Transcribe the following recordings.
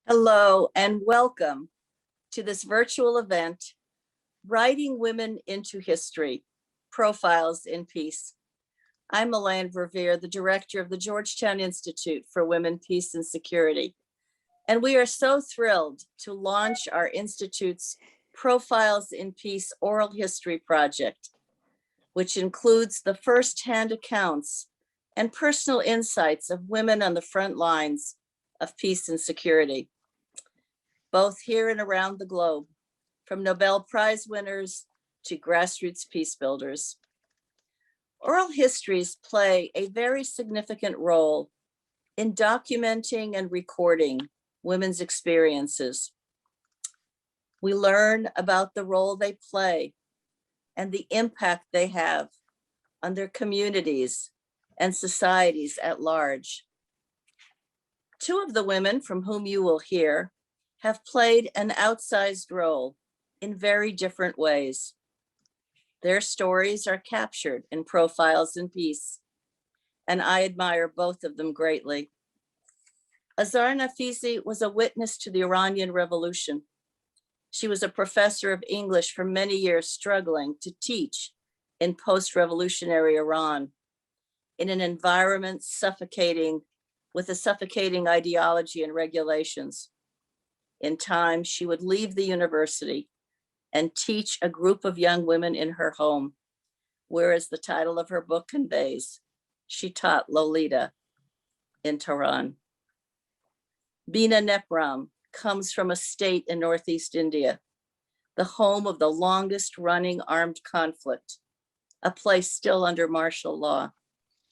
Hello and welcome to this virtual event, Writing Women into History, Profiles in Peace. I'm Melanne Verveer, the director of the Georgetown Institute for Women, Peace and Security. And we are so thrilled to launch our Institute's Profiles in Peace Oral History Project, which includes the firsthand accounts and personal insights of women on the front lines of peace and security, both here and around the globe, from Nobel Prize winners to grassroots peacebuilders. Oral histories play a very significant role in documenting and recording women's experiences. We learn about the role they play and the impact they have on their communities and societies at large. Two of the women from whom you will hear have played an outsized role in very different ways. Their stories are captured in Profiles in Peace, and I admire both of them greatly. Azar Nafisi was a witness to the Iranian Revolution. She was a professor of English for many years, struggling to teach in post-revolutionary Iran in an environment with a suffocating ideology and regulations. In time, she would leave the university and teach a group of young women in her home, where, as the title of her book conveys, she taught Lolita in Tehran. Bina, Nepram comes from a state in Northeast India, the home of the longest running armed conflict, a place still under martial law,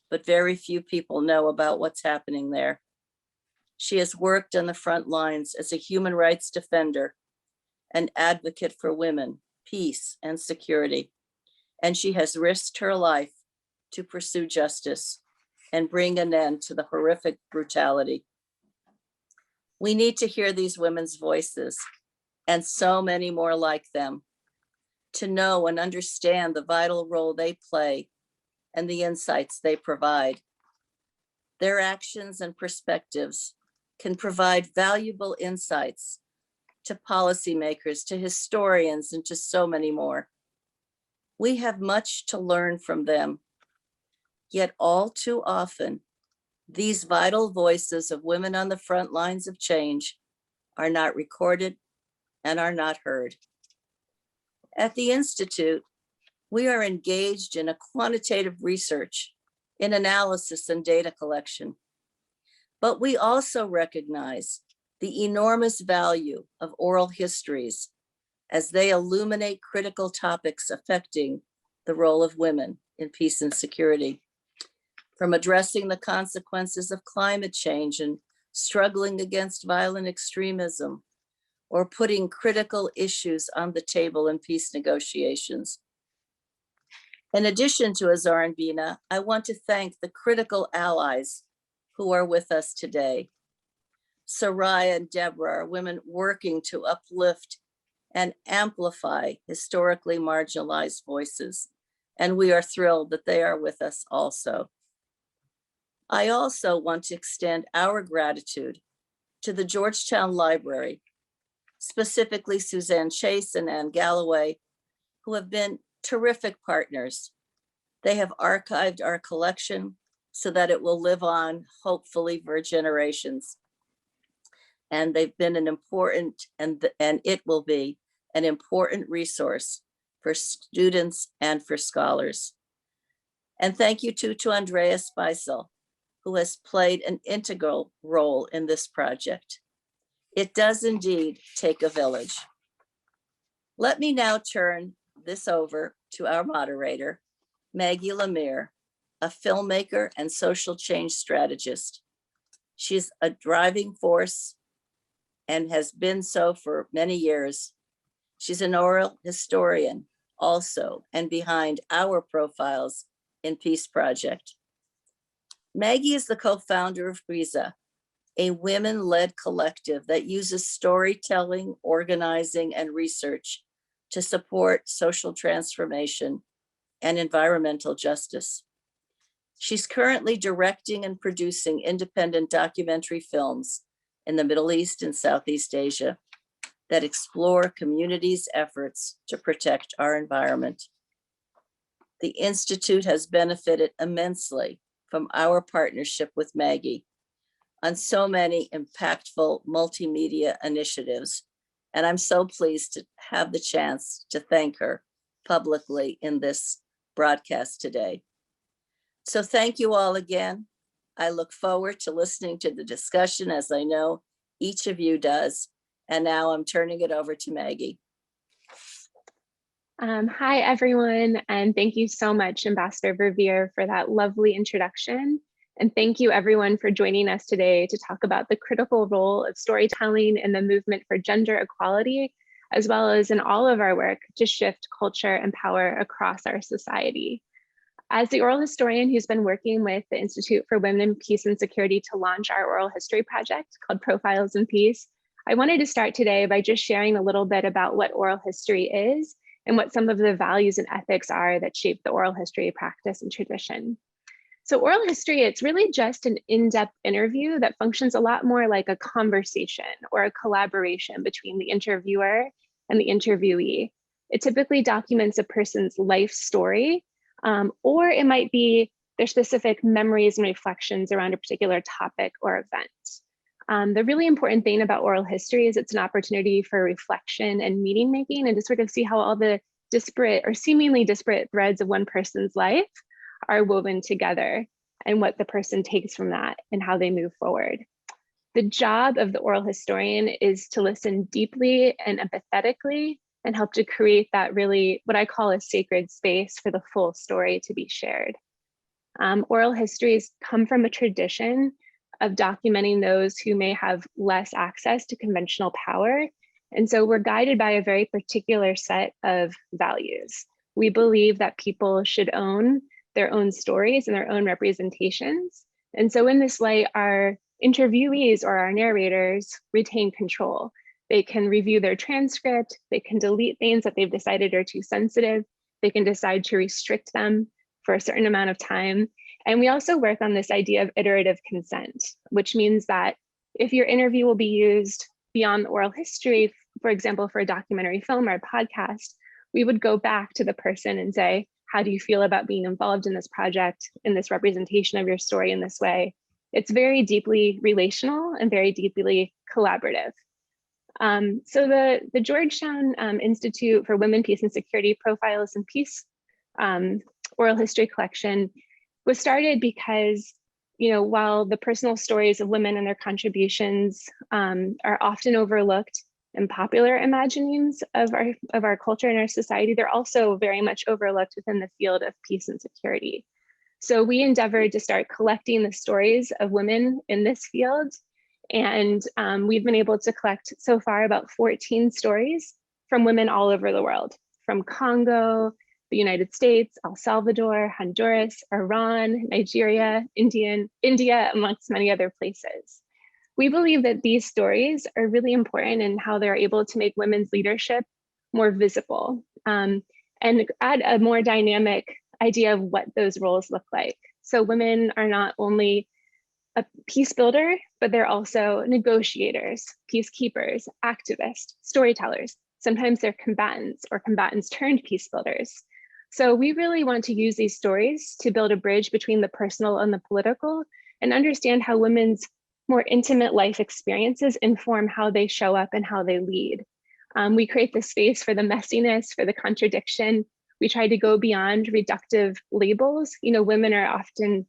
but very few people know about what's happening there. She has worked on the front lines as a human rights defender, an advocate for women, peace, and security. And she has risked her life to pursue justice and bring an end to the horrific brutality. We need to hear these women's voices and so many more like them to know and understand the vital role they play and the insights they provide. Their actions and perspectives can provide valuable insights to policymakers, to historians, and to so many more. We have much to learn from them, yet all too often, these vital voices of women on the front lines of change are not recorded and are not heard. At the Institute, we are engaged in a quantitative research, in analysis and data collection. But we also recognize the enormous value of oral histories as they illuminate critical topics affecting the role of women in peace and security. From addressing the consequences of climate change and struggling against violent extremism, or putting critical issues on the table in peace negotiations. In addition to Azar and Bina, I want to thank the critical allies who are with us today. Soraya and Deborah are women working to uplift and amplify historically marginalized voices, and we are thrilled that they are with us also. I also want to extend our gratitude to the Georgetown Library, specifically Suzanne Chase and Anne Galloway, who have been terrific partners. They have archived our collection so that it will live on, hopefully, for generations. And they've been an important, and it will be an important resource for students and for scholars. And thank you to Andreas Beisel, who has played an integral role in this project. It does indeed take a village. Let me now turn this over to our moderator, Maggie Lemire, a filmmaker and social change strategist. She's a driving force and has been so for many years. She's an oral historian also, and behind our Profiles in Peace project. Maggie is the co-founder of Brisa, a women-led collective that uses storytelling, organizing, and research to support social transformation and environmental justice. She's currently directing and producing independent documentary films in the Middle East and Southeast Asia that explore communities' efforts to protect our environment. The Institute has benefited immensely from our partnership with Maggie on so many impactful multimedia initiatives, and I'm so pleased to have the chance to thank her publicly in this broadcast today. So thank you all again. I look forward to listening to the discussion, as I know each of you does. And now I'm turning it over to Maggie. Hi, everyone, and thank you so much, Ambassador Verveer, for that lovely introduction. And thank you, everyone, for joining us today to talk about the critical role of storytelling in the movement for gender equality, as well as in all of our work to shift culture and power across our society. As the oral historian who's been working with the Institute for Women, Peace and Security to launch our oral history project called Profiles in Peace, I wanted to start today by just sharing a little bit about what oral history is and what some of the values and ethics are that shape the oral history practice and tradition. So oral history, it's really just an in-depth interview that functions a lot more like a conversation or a collaboration between the interviewer and the interviewee. It typically documents a person's life story, or it might be their specific memories and reflections around a particular topic or event. The really important thing about oral history is it's an opportunity for reflection and meaning making, and to sort of see how all the disparate or seemingly disparate threads of one person's life are woven together and what the person takes from that and how they move forward. The job of the oral historian is to listen deeply and empathetically and help to create that really what I call a sacred space for the full story to be shared. Oral histories come from a tradition of documenting those who may have less access to conventional power. And so we're guided by a very particular set of values. We believe that people should own their own stories and their own representations. And so in this light, our interviewees or our narrators retain control. They can review their transcript, they can delete things that they've decided are too sensitive, they can decide to restrict them for a certain amount of time. And we also work on this idea of iterative consent, which means that if your interview will be used beyond oral history, for example, for a documentary film or a podcast, we would go back to the person and say, how do you feel about being involved in this project, in this representation of your story in this way? It's very deeply relational and very deeply collaborative. So the Georgetown Institute for Women, Peace and Security Profiles in Peace oral history collection was started because, while the personal stories of women and their contributions are often overlooked in popular imaginings of our culture and our society, they're also very much overlooked within the field of peace and security. So we endeavored to start collecting the stories of women in this field. And we've been able to collect so far about 14 stories from women all over the world, from Congo, the United States, El Salvador, Honduras, Iran, Nigeria, India, amongst many other places. We believe that these stories are really important in how they're able to make women's leadership more visible and add a more dynamic idea of what those roles look like. So women are not only a peace builder, but they're also negotiators, peacekeepers, activists, storytellers. Sometimes they're combatants or combatants turned peace builders. So we really want to use these stories to build a bridge between the personal and the political and understand how women's more intimate life experiences inform how they show up and how they lead. We create the space for the messiness, for the contradiction. We try to go beyond reductive labels. Women are often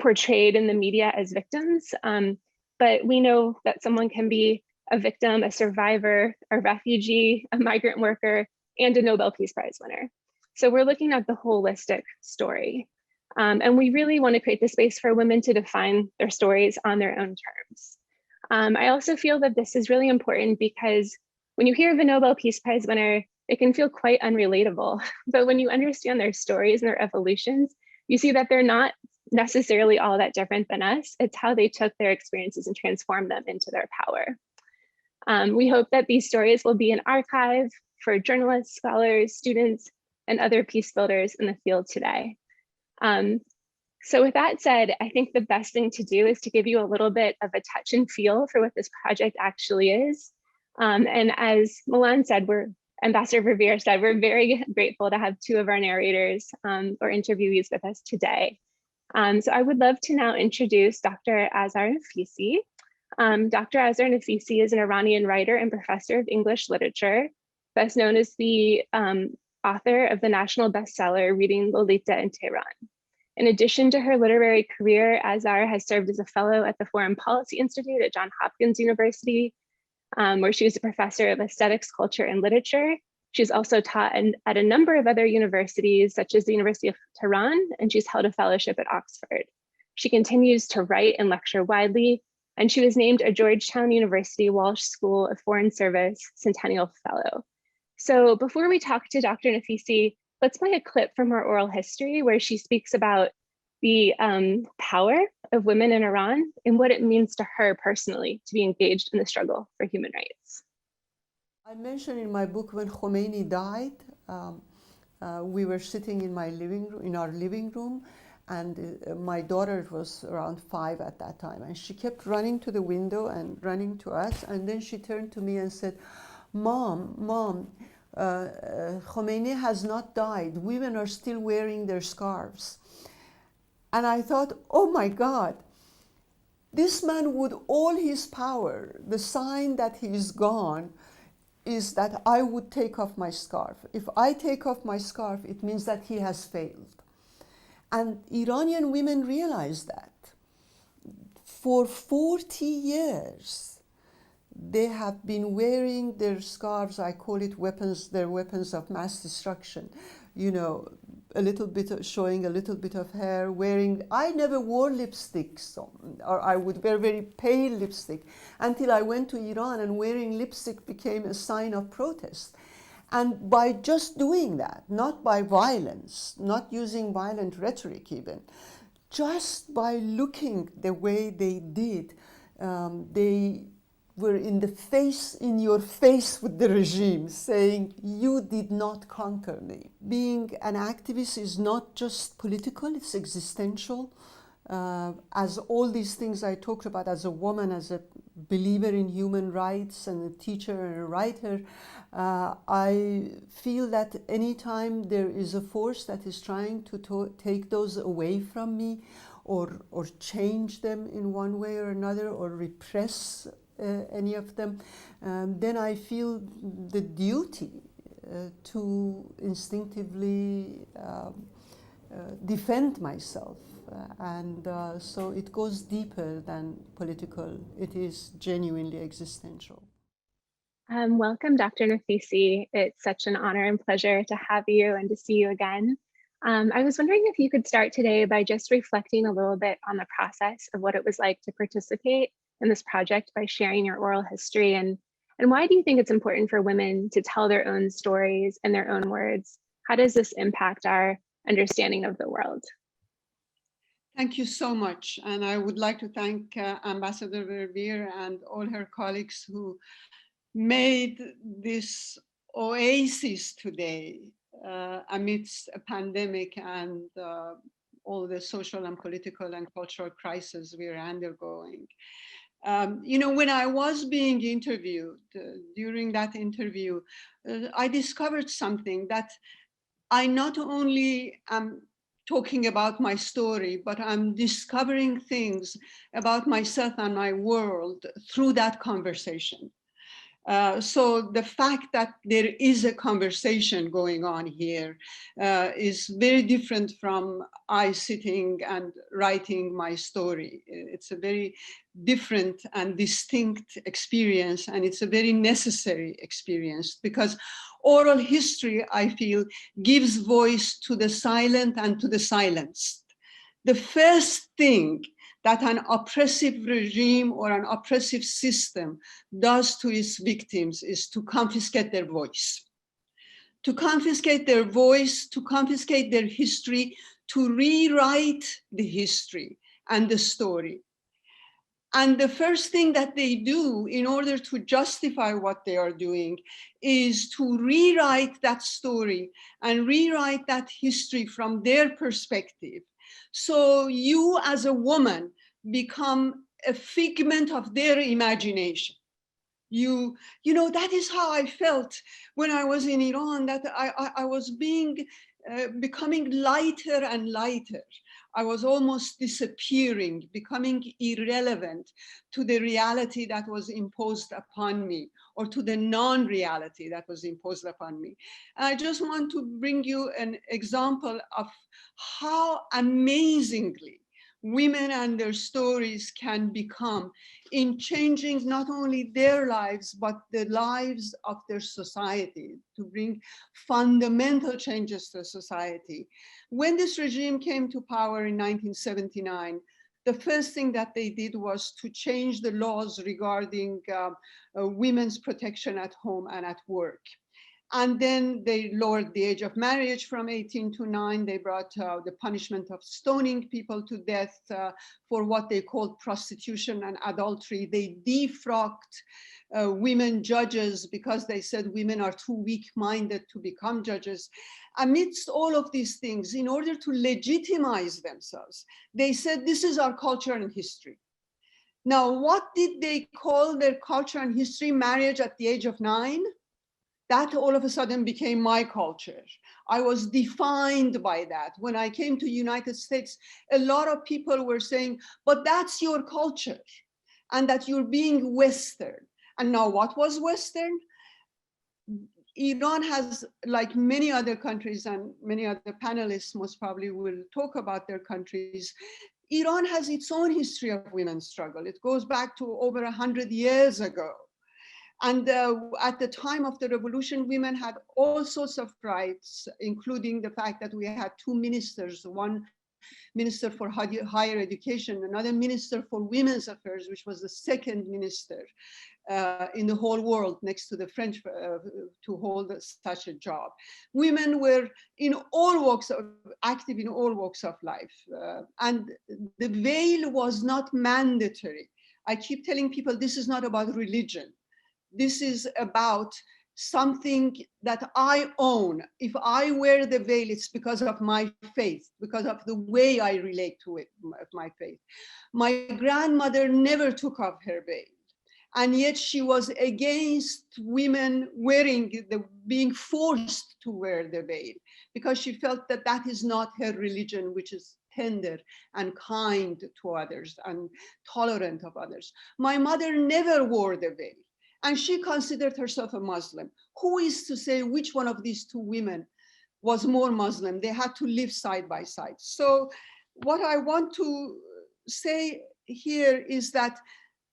portrayed in the media as victims, but we know that someone can be a victim, a survivor, a refugee, a migrant worker, and a Nobel Peace Prize winner. So we're looking at the holistic story. And we really want to create the space for women to define their stories on their own terms. I also feel that this is really important because when you hear of a Nobel Peace Prize winner, it can feel quite unrelatable. But when you understand their stories and their evolutions, you see that they're not necessarily all that different than us. It's how they took their experiences and transformed them into their power. We hope that these stories will be an archive for journalists, scholars, students, and other peace builders in the field today. So with that said, I think the best thing to do is to give you a little bit of a touch and feel for what this project actually is. And as Melanne said, Ambassador Verveer said, we're very grateful to have two of our narrators or interviewees with us today. So I would love to now introduce Dr. Azar Nafisi. Dr. Azar Nafisi is an Iranian writer and professor of English literature, best known as the author of the national bestseller, Reading Lolita in Tehran. In addition to her literary career, Azar has served as a fellow at the Foreign Policy Institute at Johns Hopkins University, where she was a professor of aesthetics, culture, and literature. She's also taught at a number of other universities, such as the University of Tehran, and she's held a fellowship at Oxford. She continues to write and lecture widely, and she was named a Georgetown University Walsh School of Foreign Service Centennial Fellow. So before we talk to Dr. Nafisi, let's play a clip from her oral history where she speaks about the power of women in Iran and what it means to her personally to be engaged in the struggle for human rights. I mentioned in my book when Khomeini died, we were sitting in our living room, and my daughter was around 5 at that time, and she kept running to the window and running to us, and then she turned to me and said, Mom, Khomeini has not died. Women are still wearing their scarves. And I thought, oh my God, this man with all his power, the sign that he is gone is that I would take off my scarf. If I take off my scarf, it means that he has failed. And Iranian women realize that. For 40 years, they have been wearing their scarves, I call it weapons, their weapons of mass destruction. You know, a little bit of, showing a little bit of hair, wearing, I never wore lipstick, or I would wear very pale lipstick until I went to Iran, and wearing lipstick became a sign of protest. And by just doing that, not by violence, not using violent rhetoric even, just by looking the way they did, they were in your face with the regime, saying, you did not conquer me. Being an activist is not just political, it's existential. As all these things I talked about as a woman, as a believer in human rights and a teacher and a writer, I feel that anytime there is a force that is trying to take those away from me, or change them in one way or another, or repress any of them, then I feel the duty to instinctively defend myself. So it goes deeper than political. It is genuinely existential. Welcome, Dr. Nafisi. It's such an honor and pleasure to have you and to see you again. I was wondering if you could start today by just reflecting a little bit on the process of what it was like to participate in this project by sharing your oral history, and why do you think it's important for women to tell their own stories in their own words? How does this impact our understanding of the world? Thank you so much. And I would like to thank Ambassador Verveer and all her colleagues who made this oasis today amidst a pandemic and all the social and political and cultural crises we're undergoing. You know, when I was being interviewed, during that interview, I discovered something, that I not only am talking about my story, but I'm discovering things about myself and my world through that conversation. So the fact that there is a conversation going on here is very different from I sitting and writing my story. It's a very different and distinct experience, and it's a very necessary experience, because oral history, I feel, gives voice to the silent and to the silenced. The first thing that an oppressive regime or an oppressive system does to its victims is to confiscate their voice. To confiscate their voice, to confiscate their history, to rewrite the history and the story. And the first thing that they do in order to justify what they are doing is to rewrite that story and rewrite that history from their perspective, So you as a woman become a figment of their imagination. You know, that is how I felt when I was in Iran, that I was becoming lighter and lighter. I was almost disappearing, becoming irrelevant to the reality that was imposed upon me, or to the non-reality that was imposed upon me. And I just want to bring you an example of how amazingly women and their stories can become in changing not only their lives, but the lives of their society, to bring fundamental changes to society. When this regime came to power in 1979, the first thing that they did was to change the laws regarding women's protection at home and at work. And then they lowered the age of marriage from 18 to 9. They brought the punishment of stoning people to death for what they called prostitution and adultery. They defrocked women judges because they said women are too weak-minded to become judges. Amidst all of these things, in order to legitimize themselves, they said, this is our culture and history. Now, what did they call their culture and history? Marriage at the age of 9? That all of a sudden became my culture. I was defined by that. When I came to the United States, a lot of people were saying, but that's your culture, and that you're being Western. And now what was Western? Iran has, like many other countries, and many other panelists most probably will talk about their countries, Iran has its own history of women's struggle. It goes back to over 100 years ago. And at the time of the revolution, women had all sorts of rights, including the fact that we had 2 ministers, one minister for higher education, another minister for women's affairs, which was the second minister in the whole world next to the French to hold such a job. Women were in all walks of, active in all walks of life. And the veil was not mandatory. I keep telling people this is not about religion. This is about something that I own. If I wear the veil, it's because of my faith, because of the way I relate to it, my faith. My grandmother never took off her veil, and yet she was against women being forced to wear the veil, because she felt that that is not her religion, which is tender and kind to others and tolerant of others. My mother never wore the veil, and she considered herself a Muslim. Who is to say which one of these 2 women was more Muslim? They had to live side by side. So what I want to say here is that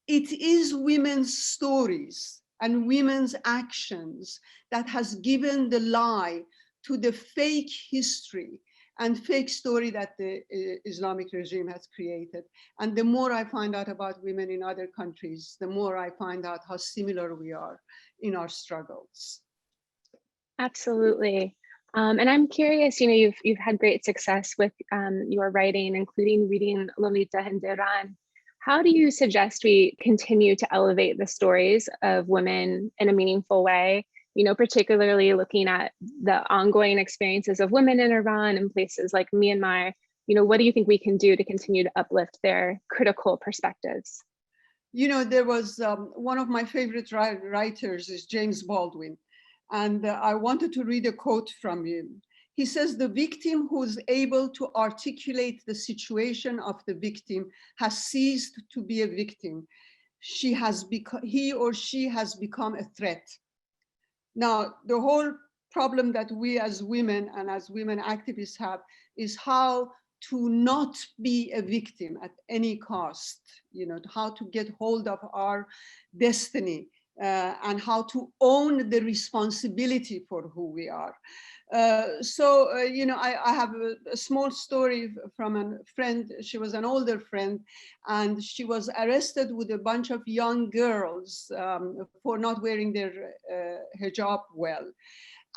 it is women's stories and women's actions that has given the lie to the fake history and fake story that the Islamic regime has created. And the more I find out about women in other countries, the more I find out how similar we are in our struggles. Absolutely. And I'm curious, you know, you've had great success with your writing, including reading Lolita and Tehran. How do you suggest we continue to elevate the stories of women in a meaningful way? You know, particularly looking at the ongoing experiences of women in Iran and places like Myanmar. You know, what do you think we can do to continue to uplift their critical perspectives? You know, there was one of my favorite writers is James Baldwin. And I wanted to read a quote from him. He says, the victim who is able to articulate the situation of the victim has ceased to be a victim. He or she has become a threat. Now, the whole problem that we as women and as women activists have is how to not be a victim at any cost, you know, how to get hold of our destiny and how to own the responsibility for who we are. You know, I have a small story from a friend. She was an older friend, and she was arrested with a bunch of young girls for not wearing their hijab well.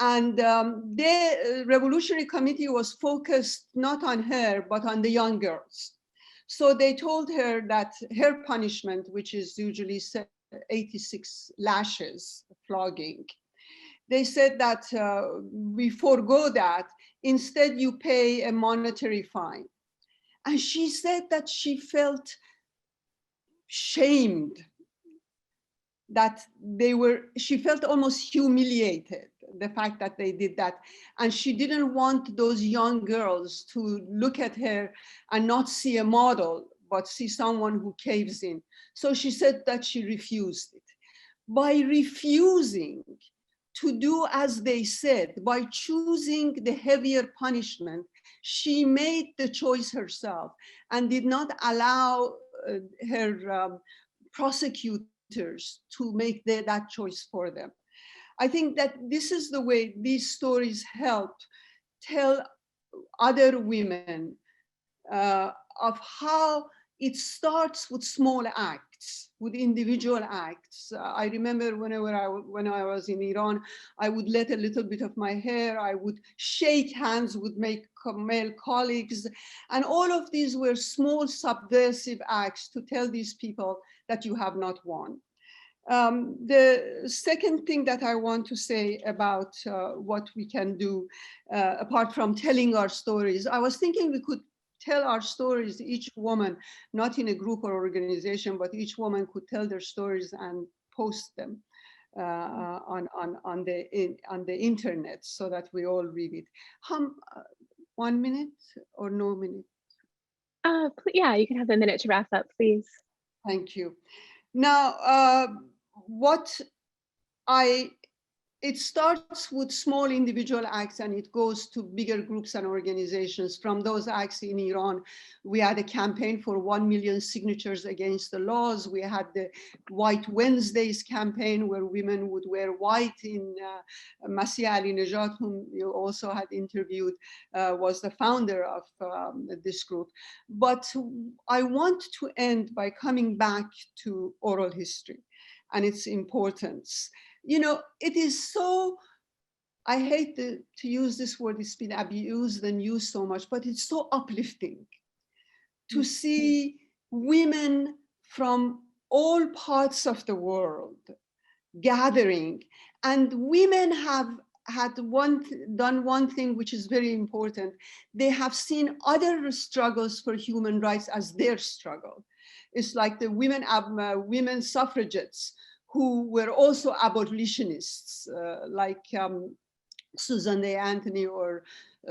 And the revolutionary committee was focused not on her, but on the young girls. So they told her that her punishment, which is usually 86 lashes, flogging, they said that we forego that. Instead, you pay a monetary fine. And she said that she felt shamed, that she felt almost humiliated, the fact that they did that. And she didn't want those young girls to look at her and not see a model, but see someone who caves in. So she said that she refused it. By refusing to do as they said, by choosing the heavier punishment, she made the choice herself and did not allow her prosecutors to make that choice for them. I think that this is the way these stories help tell other women of how it starts with small acts, with individual acts. I remember when I was in Iran, I would let a little bit of my hair, I would shake hands with my male colleagues, and all of these were small subversive acts to tell these people that you have not won. The second thing that I want to say about what we can do, apart from telling our stories, I was thinking we could tell our stories, each woman, not in a group or organization, but each woman could tell their stories and post them on the internet so that we all read it. 1 minute or no minute? Yeah, you can have a minute to wrap up, please. Thank you. Now, it starts with small individual acts and it goes to bigger groups and organizations. From those acts in Iran, we had a campaign for 1 million signatures against the laws. We had the White Wednesdays campaign where women would wear white in Masih Ali-Nejad, whom you also had interviewed, was the founder of this group. But I want to end by coming back to oral history and its importance. You know, it is so, I hate to use this word, it's been abused and used so much, but it's so uplifting to see women from all parts of the world gathering. And women have done one thing which is very important. They have seen other struggles for human rights as their struggle. It's like the women suffragettes who were also abolitionists, like Susan Day Anthony or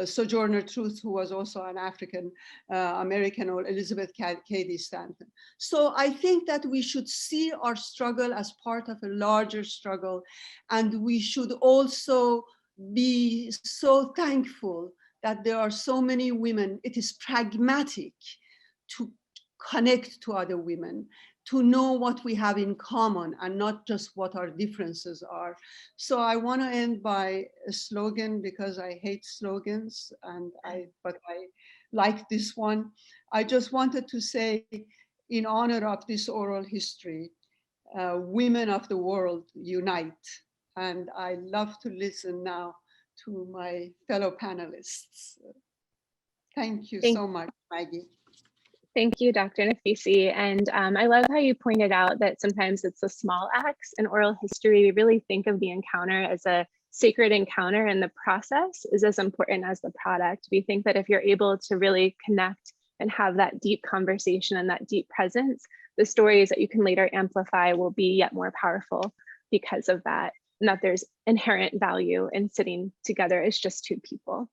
Sojourner Truth, who was also an African American, or Elizabeth Cady Stanton. So I think that we should see our struggle as part of a larger struggle, and we should also be so thankful that there are so many women. It is pragmatic to connect to other women, to know what we have in common and not just what our differences are. So I want to end by a slogan, because I hate slogans, but I like this one. I just wanted to say, in honor of this oral history, women of the world unite. And I love to listen now to my fellow panelists. Thank you so much, Maggie. Thank you, Dr. Nafisi. And I love how you pointed out that sometimes it's the small acts in oral history. We really think of the encounter as a sacred encounter, and the process is as important as the product. We think that if you're able to really connect and have that deep conversation and that deep presence, the stories that you can later amplify will be yet more powerful because of that, and that there's inherent value in sitting together as just two people.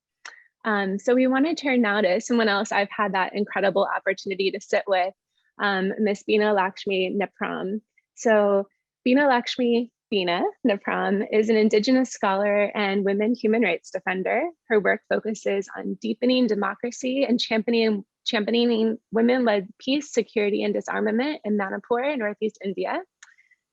So we want to turn now to someone else I've had that incredible opportunity to sit with, Miss Binalakshmi Nepram. So Binalakshmi Bina Nepram is an Indigenous scholar and women human rights defender. Her work focuses on deepening democracy and championing women-led peace, security, and disarmament in Manipur in Northeast India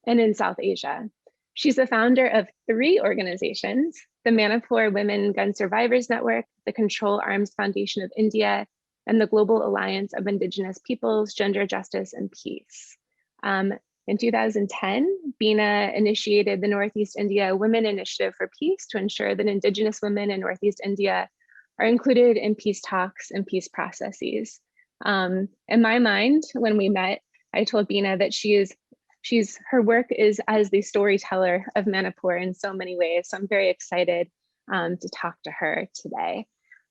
and in South Asia. She's the founder of 3 organizations: the Manipur Women Gun Survivors Network, the Control Arms Foundation of India, and the Global Alliance of Indigenous Peoples, Gender Justice and Peace. In 2010, Bina initiated the Northeast India Women Initiative for Peace to ensure that Indigenous women in Northeast India are included in peace talks and peace processes. In my mind, when we met, I told Bina that her work is as the storyteller of Manipur in so many ways. So I'm very excited to talk to her today.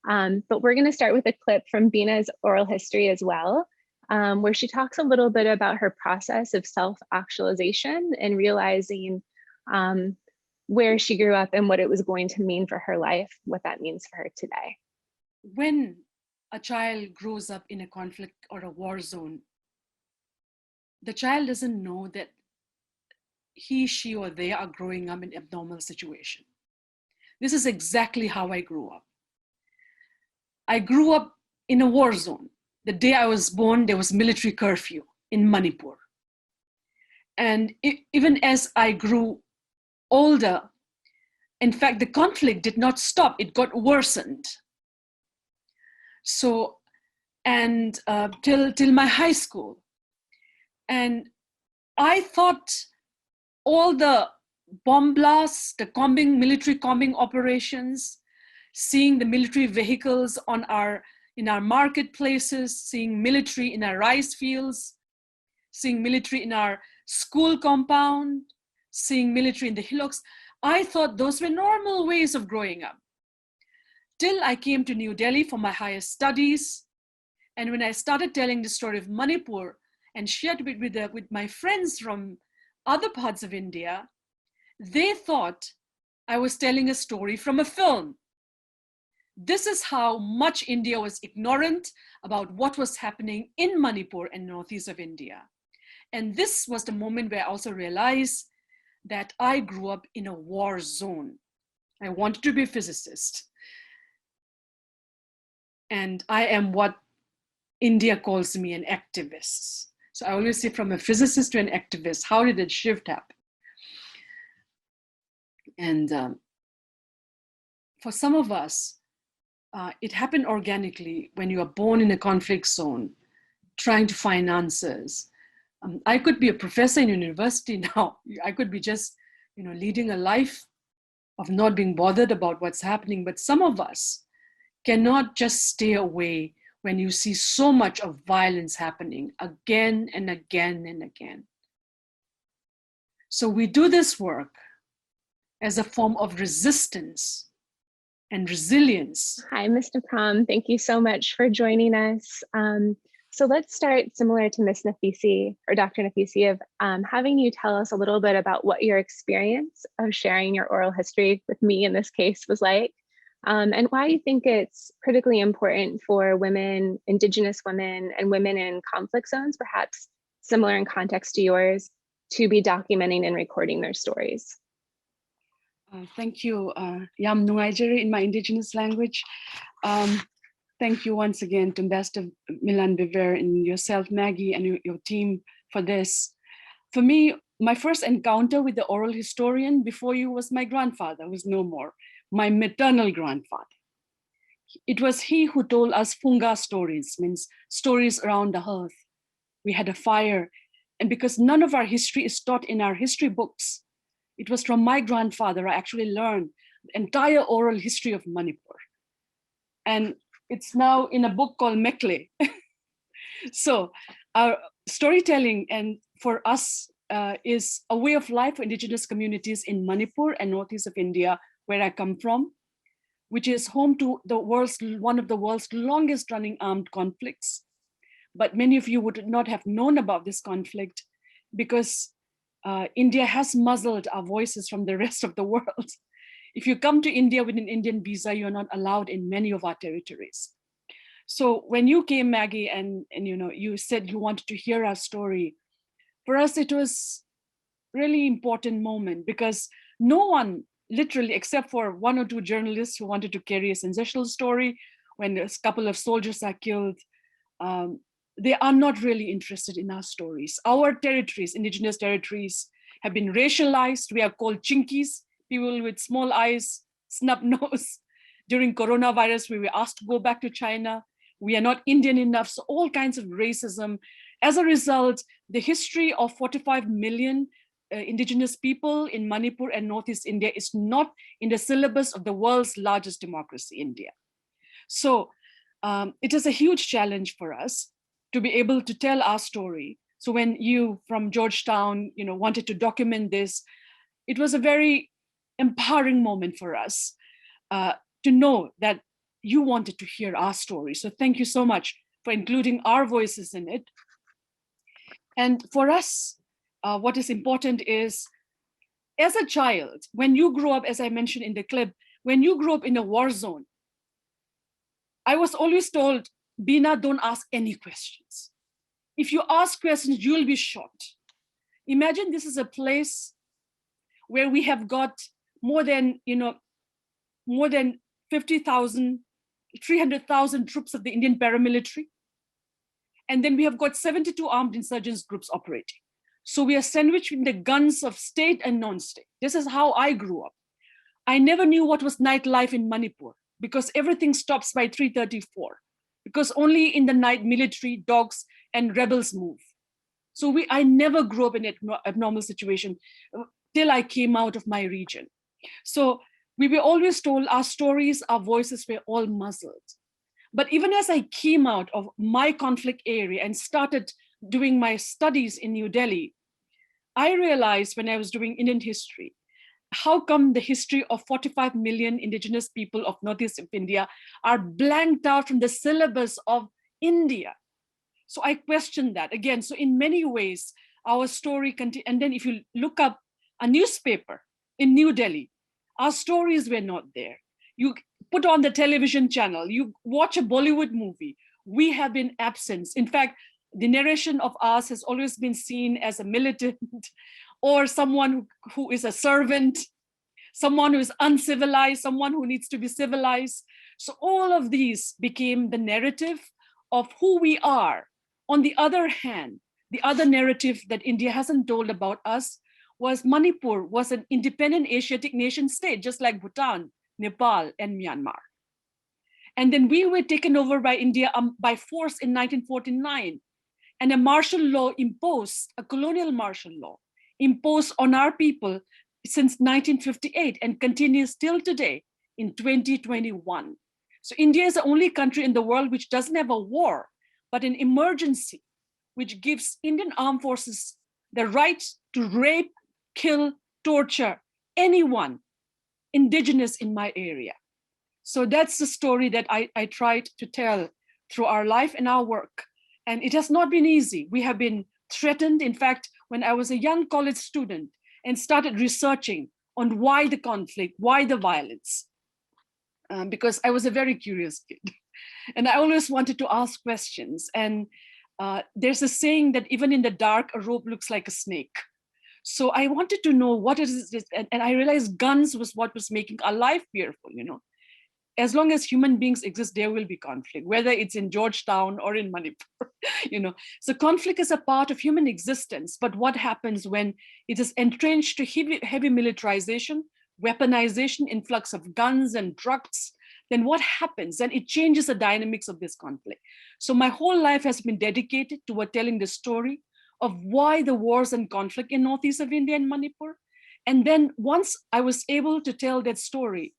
But we're going to start with a clip from Bina's oral history as well, where she talks a little bit about her process of self-actualization and realizing where she grew up and what it was going to mean for her life, what that means for her today. When a child grows up in a conflict or a war zone, the child doesn't know that he, she, or they are growing up in an abnormal situation. This is exactly how I grew up. I grew up in a war zone. The day I was born, there was military curfew in Manipur. And even as I grew older, in fact, the conflict did not stop, it got worsened. So, and till my high school. And I thought all the bomb blasts, the military combing operations, seeing the military vehicles in our marketplaces, seeing military in our rice fields, seeing military in our school compound, seeing military in the hillocks. I thought those were normal ways of growing up. Till I came to New Delhi for my higher studies. And when I started telling the story of Manipur and shared it with my friends from other parts of India, they thought I was telling a story from a film. This is how much India was ignorant about what was happening in Manipur and northeast of India. And this was the moment where I also realized that I grew up in a war zone. I wanted to be a physicist. And I am what India calls me an activist. So I always say from a physicist to an activist, how did that shift happen? And for some of us, it happened organically when you are born in a conflict zone, trying to find answers. I could be a professor in university now. I could be just, leading a life of not being bothered about what's happening. But some of us cannot just stay away when you see so much of violence happening again and again and again. So we do this work as a form of resistance and resilience. Hi, Mr. Pram. Thank you so much for joining us. So let's start similar to Ms. Nafisi or Dr. Nafisi of having you tell us a little bit about what your experience of sharing your oral history with me in this case was like, and why you think it's critically important for women, Indigenous women, and women in conflict zones, perhaps similar in context to yours, to be documenting and recording their stories. Thank you, Yam Nuaijeri in my Indigenous language. Thank you once again to Ambassador Melanne Verveer and yourself, Maggie, and your team for this. For me, my first encounter with the oral historian before you was my grandfather, who is no more, my maternal grandfather. It was he who told us funga stories, means stories around the hearth. We had a fire, and because none of our history is taught in our history books, it was from my grandfather I actually learned the entire oral history of Manipur. And it's now in a book called Mekle. So our storytelling and for us is a way of life for Indigenous communities in Manipur and northeast of India, where I come from, which is home to one of the world's longest running armed conflicts. But many of you would not have known about this conflict because India has muzzled our voices from the rest of the world. If you come to India with an Indian visa, you're not allowed in many of our territories. So when you came, Maggie, and you said you wanted to hear our story, for us it was really important moment because no one, literally, except for one or two journalists who wanted to carry a sensational story when a couple of soldiers are killed, they are not really interested in our stories. Our territories, Indigenous territories, have been racialized. We are called chinkies, people with small eyes, snub nose. During coronavirus, we were asked to go back to China. We are not Indian enough, so all kinds of racism. As a result, the history of 45 million Indigenous people in Manipur and Northeast India is not in the syllabus of the world's largest democracy, India. So it is a huge challenge for us to be able to tell our story. So when you from Georgetown, wanted to document this, it was a very empowering moment for us to know that you wanted to hear our story. So thank you so much for including our voices in it. And for us, what is important is, as a child, when you grow up, as I mentioned in the clip, when you grow up in a war zone, I was always told, Bina, don't ask any questions. If you ask questions, you'll be shot. Imagine this is a place where we have got more than 50,000, 300,000 troops of the Indian paramilitary. And then we have got 72 armed insurgents groups operating. So we are sandwiched in the guns of state and non-state. This is how I grew up. I never knew what was nightlife in Manipur because everything stops by 3:34. Because only in the night military, dogs, and rebels move. So I never grew up in an abnormal situation till I came out of my region. So we were always told our stories, our voices were all muzzled. But even as I came out of my conflict area and started doing my studies in New Delhi, I realized when I was doing Indian history, how come the history of 45 million indigenous people of Northeast of India are blanked out from the syllabus of India? So I questioned that again. So in many ways, our story continues. And then if you look up a newspaper in New Delhi, our stories were not there. You put on the television channel, you watch a Bollywood movie, we have been absent. In fact, the narration of us has always been seen as a militant or someone who is a servant, someone who is uncivilized, someone who needs to be civilized. So all of these became the narrative of who we are. On the other hand, the other narrative that India hasn't told about us was Manipur was an independent Asiatic nation state, just like Bhutan, Nepal, and Myanmar. And then we were taken over by India by force in 1949. And a martial law imposed, a colonial martial law, imposed on our people since 1958 and continues till today in 2021. So India is the only country in the world which doesn't have a war, but an emergency, which gives Indian armed forces the right to rape, kill, torture anyone indigenous in my area. So that's the story that I tried to tell through our life and our work. And it has not been easy. We have been threatened. In fact, when I was a young college student and started researching on why the conflict, why the violence, because I was a very curious kid. And I always wanted to ask questions. And there's a saying that even in the dark, a rope looks like a snake. So I wanted to know what is this, and I realized guns was what was making our life fearful, As long as human beings exist, there will be conflict, whether it's in Georgetown or in Manipur, So conflict is a part of human existence, but what happens when it is entrenched to heavy militarization, weaponization, influx of guns and drugs, then what happens? And it changes the dynamics of this conflict. So my whole life has been dedicated toward telling the story of why the wars and conflict in Northeast of India and Manipur. And then once I was able to tell that story,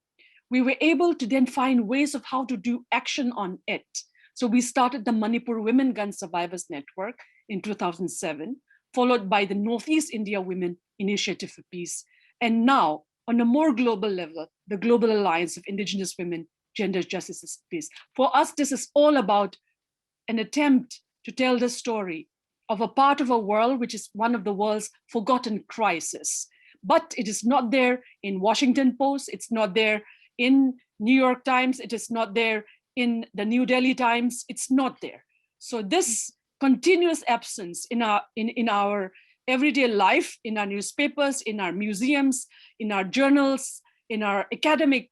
we were able to then find ways of how to do action on it. So we started the Manipur Women Gun Survivors Network in 2007, followed by the Northeast India Women Initiative for Peace. And now, on a more global level, the Global Alliance of Indigenous Women, Gender Justice and Peace. For us, this is all about an attempt to tell the story of a part of a world which is one of the world's forgotten crises. But it is not there in Washington Post, it's not there in New York Times, it is not there in the New Delhi Times, it's not there. So this continuous absence in our everyday life, in our newspapers, in our museums, in our journals, in our academic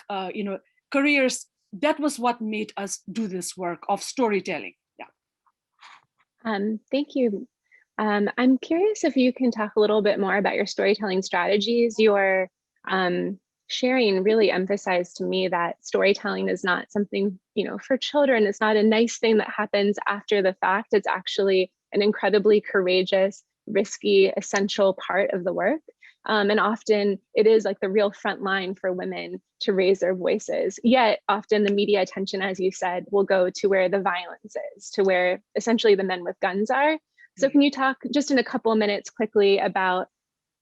careers, that was what made us do this work of storytelling. Thank you. I'm curious if you can talk a little bit more about your storytelling strategies. Your sharing really emphasized to me that storytelling is not something, for children. It's not a nice thing that happens after the fact. It's actually an incredibly courageous, risky, essential part of the work. And often it is like the real front line for women to raise their voices. Yet often the media attention, as you said, will go to where the violence is, to where essentially the men with guns are. So can you talk just in a couple of minutes quickly about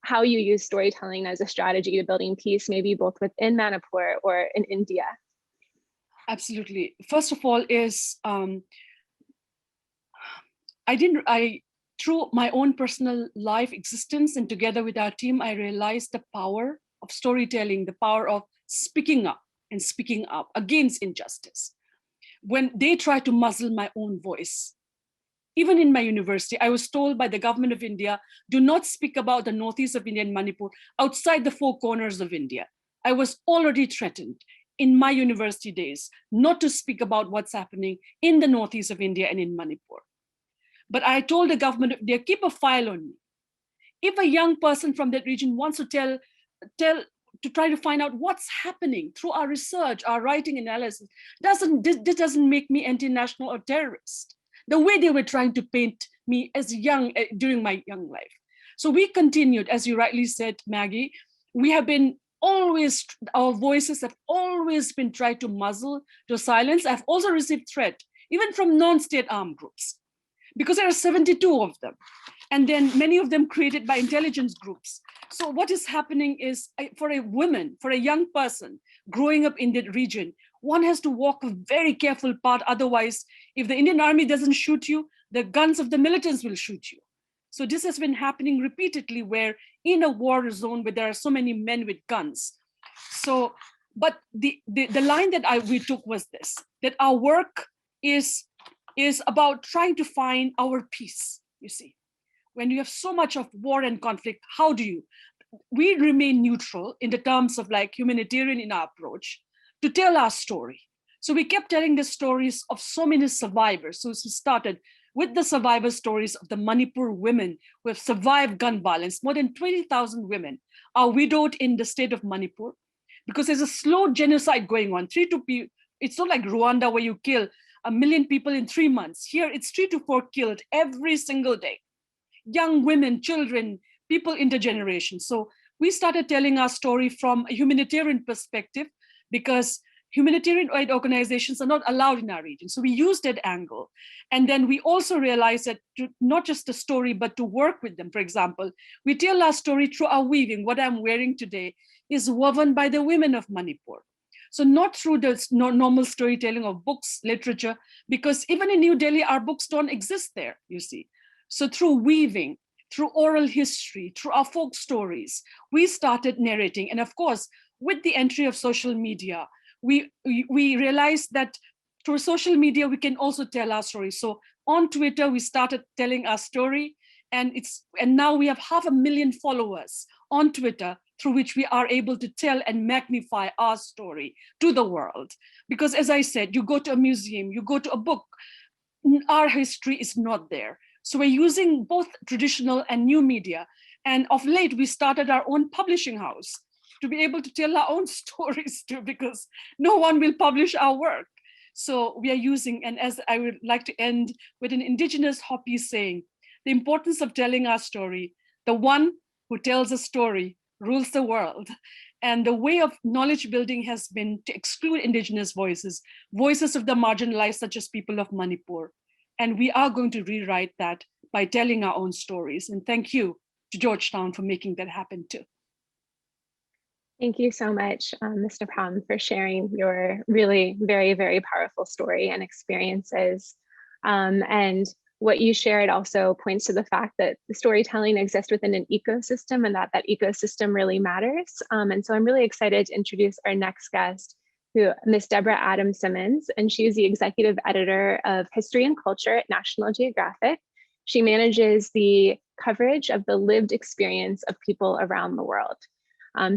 how you use storytelling as a strategy to building peace, maybe both within Manipur or in India? Absolutely. First of all, is through my own personal life existence and together with our team, I realized the power of storytelling, the power of speaking up and speaking up against injustice. When they try to muzzle my own voice, even in my university, I was told by the government of India, do not speak about the northeast of India and Manipur outside the four corners of India. I was already threatened in my university days not to speak about what's happening in the northeast of India and in Manipur. But I told the government of India, keep a file on me. If a young person from that region wants to to try to find out what's happening through our research, our writing analysis, this doesn't make me anti-national or terrorist, the way they were trying to paint me as young during my young life. So we continued, as you rightly said, Maggie, we have been always, our voices have always been tried to muzzle, to silence. I've also received threat, even from non-state armed groups, because there are 72 of them. And then many of them created by intelligence groups. So what is happening is for a woman, for a young person growing up in that region, one has to walk a very careful path. Otherwise, if the Indian army doesn't shoot you, the guns of the militants will shoot you. So this has been happening repeatedly where in a war zone where there are so many men with guns. So, but the line that we took was this, that our work is about trying to find our peace, you see. When you have so much of war and conflict, how do you? We remain neutral in the terms of like humanitarian in our approach to tell our story. So we kept telling the stories of so many survivors. So we started with the survivor stories of the Manipur women who have survived gun violence. More than 20,000 women are widowed in the state of Manipur because there's a slow genocide going on. It's not like Rwanda where you kill 1 million people in 3 months. Here it's 3 to 4 killed every single day. Young women, children, people intergenerations. So we started telling our story from a humanitarian perspective because humanitarian aid organizations are not allowed in our region. So we used that angle. And then we also realized that not just the story, but to work with them. For example, we tell our story through our weaving. What I'm wearing today is woven by the women of Manipur. So not through the normal storytelling of books, literature, because even in New Delhi, our books don't exist there, you see. So through weaving, through oral history, through our folk stories, we started narrating. And of course, with the entry of social media, we realized that through social media, we can also tell our story. So on Twitter, we started telling our story. And now we have 500,000 followers on Twitter through which we are able to tell and magnify our story to the world. Because as I said, you go to a museum, you go to a book, our history is not there. So we're using both traditional and new media. And of late, we started our own publishing house to be able to tell our own stories too, because no one will publish our work. So we are using, and as I would like to end with an Indigenous Hopi saying, the importance of telling our story, the one who tells a story rules the world. And the way of knowledge building has been to exclude Indigenous voices, voices of the marginalized, such as people of Manipur. And we are going to rewrite that by telling our own stories. And thank you to Georgetown for making that happen too. Thank you so much, Ms. Nepram, for sharing your really very, very powerful story and experiences. And what you shared also points to the fact that the storytelling exists within an ecosystem and that ecosystem really matters. And so I'm really excited to introduce our next guest, Ms. Deborah Simmons, and she is the executive editor of History and Culture at National Geographic. She manages the coverage of the lived experience of people around the world.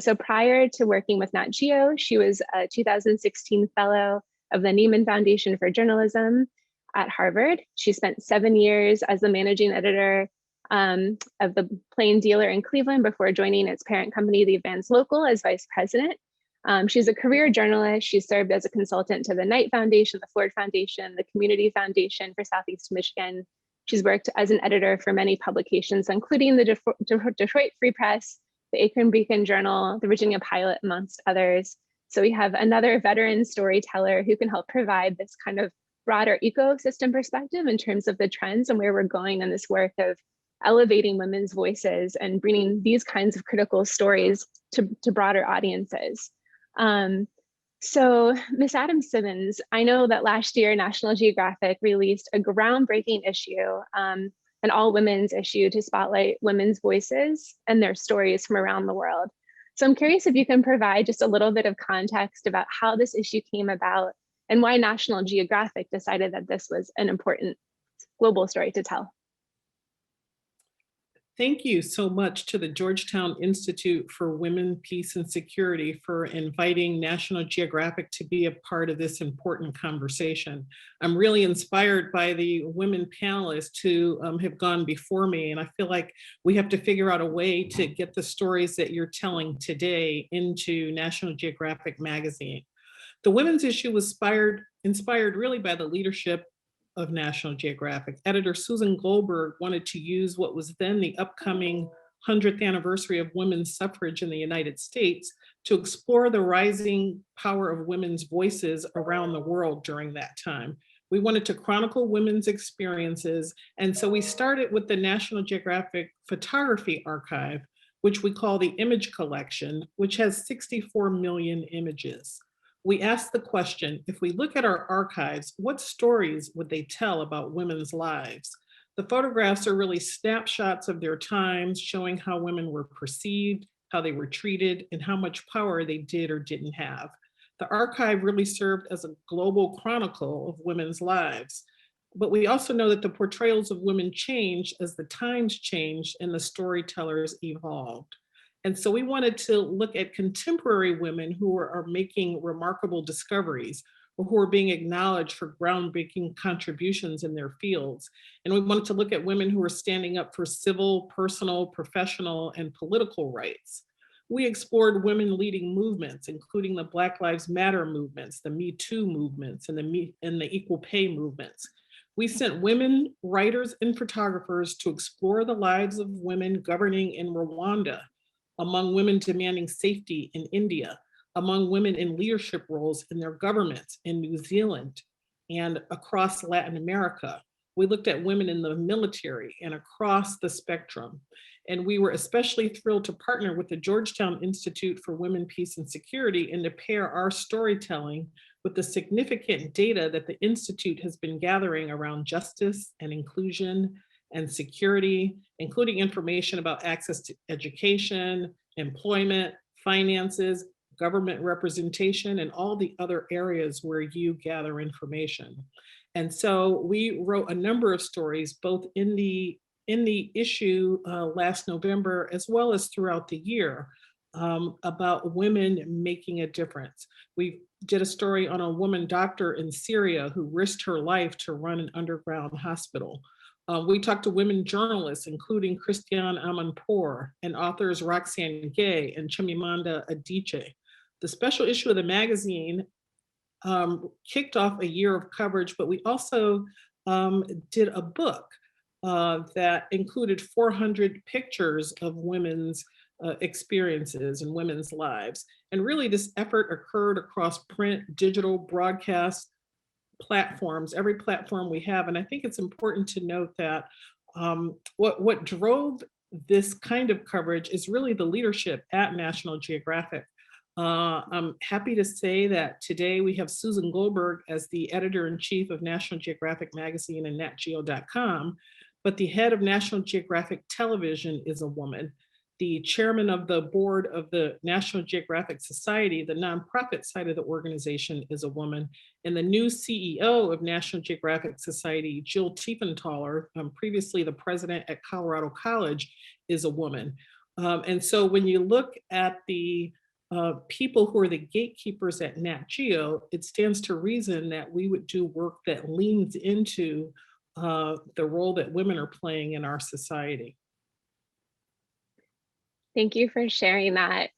So prior to working with Nat Geo, she was a 2016 fellow of the Nieman Foundation for Journalism at Harvard. She spent 7 years as the managing editor of the Plain Dealer in Cleveland before joining its parent company, the Advance Local, as vice president. She's a career journalist. She served as a consultant to the Knight Foundation, the Ford Foundation, the Community Foundation for Southeast Michigan. She's worked as an editor for many publications, including the Detroit Free Press, the Akron Beacon Journal, the Virginia Pilot, amongst others. So we have another veteran storyteller who can help provide this kind of broader ecosystem perspective in terms of the trends and where we're going in this work of elevating women's voices and bringing these kinds of critical stories to broader audiences. So, Ms. Simmons, I know that last year National Geographic released a groundbreaking issue, an all women's issue to spotlight women's voices and their stories from around the world. So I'm curious if you can provide just a little bit of context about how this issue came about and why National Geographic decided that this was an important global story to tell. Thank you so much to the Georgetown Institute for Women, Peace, and Security for inviting National Geographic to be a part of this important conversation. I'm really inspired by the women panelists who have gone before me, and I feel like we have to figure out a way to get the stories that you're telling today into National Geographic magazine. The women's issue was inspired really by the leadership of National Geographic. Editor Susan Goldberg wanted to use what was then the upcoming 100th anniversary of women's suffrage in the United States to explore the rising power of women's voices around the world during that time. We wanted to chronicle women's experiences, and so we started with the National Geographic Photography Archive, which we call the Image Collection, which has 64 million images. We asked the question, if we look at our archives, what stories would they tell about women's lives? The photographs are really snapshots of their times, showing how women were perceived, how they were treated, and how much power they did or didn't have. The archive really served as a global chronicle of women's lives. But we also know that the portrayals of women changed as the times changed and the storytellers evolved. And so we wanted to look at contemporary women who are making remarkable discoveries or who are being acknowledged for groundbreaking contributions in their fields. And we wanted to look at women who are standing up for civil, personal, professional, and political rights. We explored women leading movements, including the Black Lives Matter movements, the Me Too movements, and the Equal Pay movements. We sent women writers and photographers to explore the lives of women governing in Rwanda, among women demanding safety in India, among women in leadership roles in their governments in New Zealand and across Latin America. We looked at women in the military and across the spectrum. And we were especially thrilled to partner with the Georgetown Institute for Women, Peace, and Security and to pair our storytelling with the significant data that the Institute has been gathering around justice and inclusion and security, including information about access to education, employment, finances, government representation, and all the other areas where you gather information. And so we wrote a number of stories, both in the issue last November, as well as throughout the year, about women making a difference. We did a story on a woman doctor in Syria who risked her life to run an underground hospital. We talked to women journalists, including Christiane Amanpour and authors Roxane Gay and Chimamanda Adichie. The special issue of the magazine kicked off a year of coverage, but we also did a book that included 400 pictures of women's experiences and women's lives. And really this effort occurred across print, digital, broadcast, platforms, every platform we have. And I think it's important to note that what drove this kind of coverage is really the leadership at National Geographic. I'm happy to say that today we have Susan Goldberg as the editor-in-chief of National Geographic Magazine and natgeo.com, but the head of National Geographic Television is a woman. The chairman of the board of the National Geographic Society, the nonprofit side of the organization, is a woman. And the new CEO of National Geographic Society, Jill Tiefenthaler, previously the president at Colorado College, is a woman. And so when you look at the people who are the gatekeepers at Nat Geo, it stands to reason that we would do work that leans into the role that women are playing in our society. Thank you for sharing that.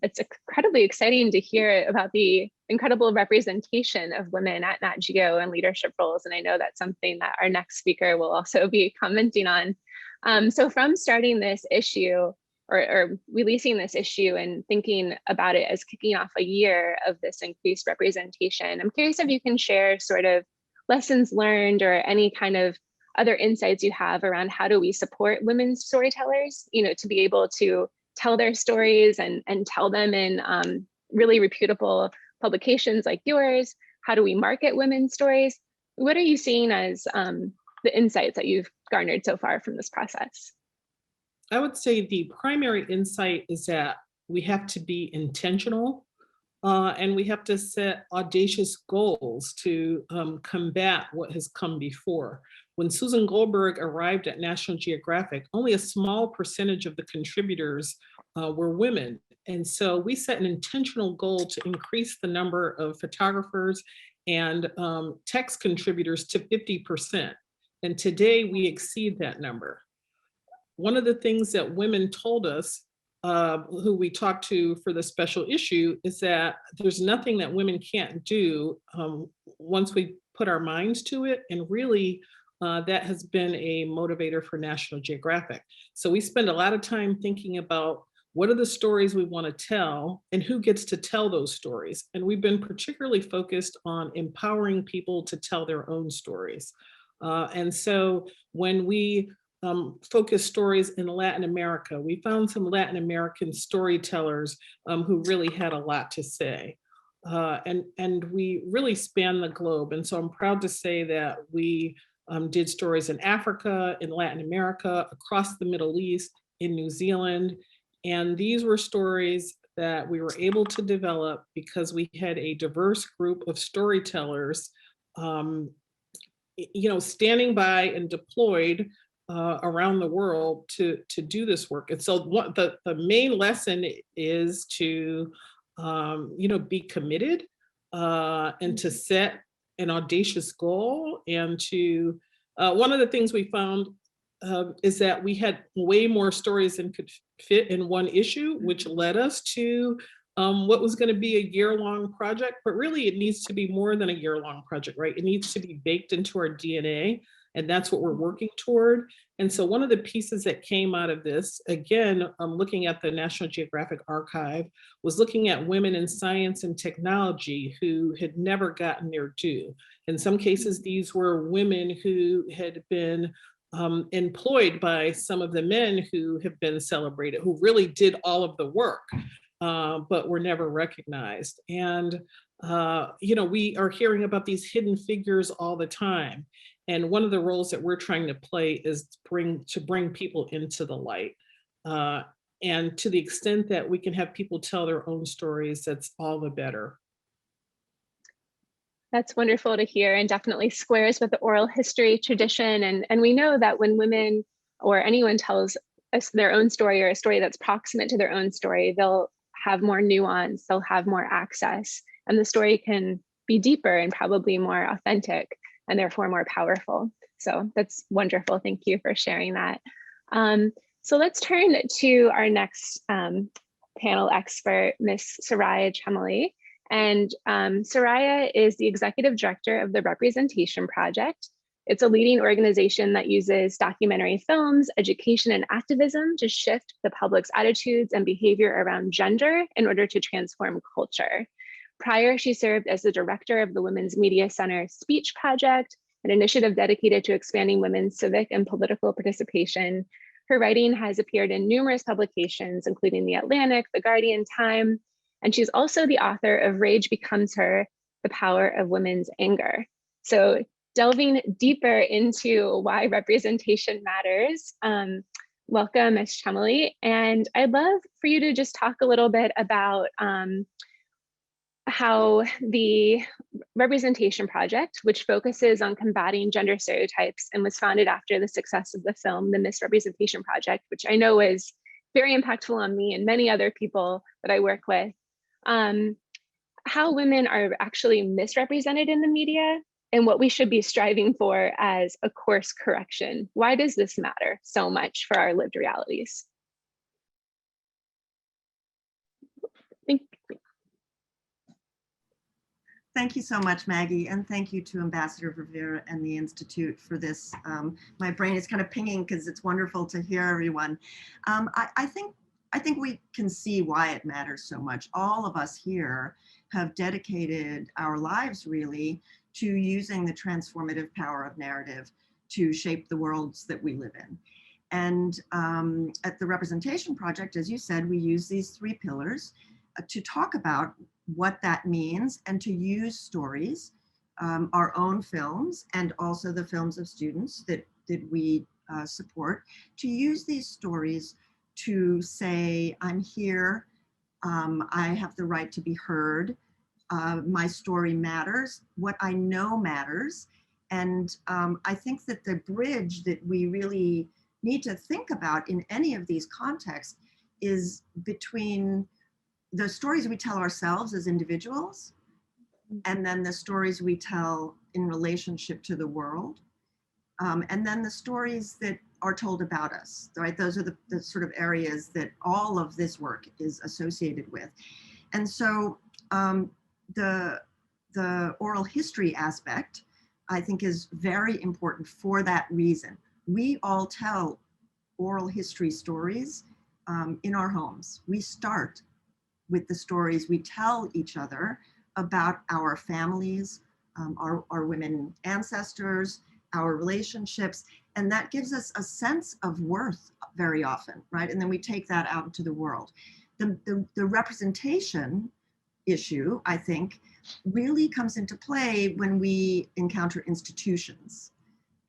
It's incredibly exciting to hear about the incredible representation of women at Nat Geo and leadership roles. And I know that's something that our next speaker will also be commenting on. So from starting this issue or releasing this issue and thinking about it as kicking off a year of this increased representation, I'm curious if you can share sort of lessons learned or any kind of other insights you have around how do we support women storytellers, to be able to tell their stories and tell them in really reputable publications like yours? How do we market women's stories? What are you seeing as the insights that you've garnered so far from this process? I would say the primary insight is that we have to be intentional and we have to set audacious goals to combat what has come before. When Susan Goldberg arrived at National Geographic, only a small percentage of the contributors were women. And so we set an intentional goal to increase the number of photographers and text contributors to 50%. And today we exceed that number. One of the things that women told us, who we talked to for the special issue, is that there's nothing that women can't do once we put our minds to it. And really, that has been a motivator for National Geographic. So we spend a lot of time thinking about what are the stories we want to tell and who gets to tell those stories. And we've been particularly focused on empowering people to tell their own stories. And so when we focus stories in Latin America, we found some Latin American storytellers who really had a lot to say. And we really span the globe. And so I'm proud to say that we did stories in Africa, in Latin America, across the Middle East, in New Zealand. And these were stories that we were able to develop because we had a diverse group of storytellers, standing by and deployed around the world to do this work. And so the main lesson is to be committed and to set an audacious goal. And to one of the things we found is that we had way more stories than could fit in one issue, which led us to what was going to be a year-long project. But really, it needs to be more than a year-long project, right? It needs to be baked into our DNA. And that's what we're working toward. And so one of the pieces that came out of this, again, looking at the National Geographic Archive, was looking at women in science and technology who had never gotten their due. In some cases, these were women who had been employed by some of the men who have been celebrated, who really did all of the work, but were never recognized. And, we are hearing about these hidden figures all the time. And one of the roles that we're trying to play is to bring people into the light. And to the extent that we can have people tell their own stories, that's all the better. That's wonderful to hear, and definitely squares with the oral history tradition. And we know that when women or anyone tells us their own story, or a story that's proximate to their own story, they'll have more nuance, they'll have more access, and the story can be deeper and probably more authentic, and therefore more powerful. So that's wonderful. Thank you for sharing that. So let's turn to our next panel expert, Ms. Soraya Chamali. And Soraya is the executive director of the Representation Project. It's a leading organization that uses documentary films, education, and activism to shift the public's attitudes and behavior around gender in order to transform culture. Prior, she served as the director of the Women's Media Center Speech Project, an initiative dedicated to expanding women's civic and political participation. Her writing has appeared in numerous publications, including The Atlantic, The Guardian, Time, and she's also the author of Rage Becomes Her, The Power of Women's Anger. So delving deeper into why representation matters, welcome, Ms. Chamali. And I'd love for you to just talk a little bit about how the Representation Project, which focuses on combating gender stereotypes and was founded after the success of the film, The Misrepresentation Project, which I know is very impactful on me and many other people that I work with, how women are actually misrepresented in the media and what we should be striving for as a course correction. Why does this matter so much for our lived realities? Thank you so much, Maggie, and thank you to Ambassador Verveer and the Institute for this. My brain is kind of pinging because it's wonderful to hear everyone. I think we can see why it matters so much. All of us here have dedicated our lives really to using the transformative power of narrative to shape the worlds that we live in. And at the Representation Project, as you said, we use these three pillars to talk about what that means and to use stories, our own films and also the films of students that we support, to use these stories to say, I'm here, I have the right to be heard, my story matters, what I know matters. And I think that the bridge that we really need to think about in any of these contexts is between the stories we tell ourselves as individuals and then the stories we tell in relationship to the world. And then the stories that are told about us, right? Those are the sort of areas that all of this work is associated with. And so the oral history aspect, I think, is very important for that reason. We all tell oral history stories in our homes. We start with the stories we tell each other about our families, our women ancestors, our relationships, and that gives us a sense of worth very often, right? And then we take that out into the world. The representation issue, I think, really comes into play when we encounter institutions.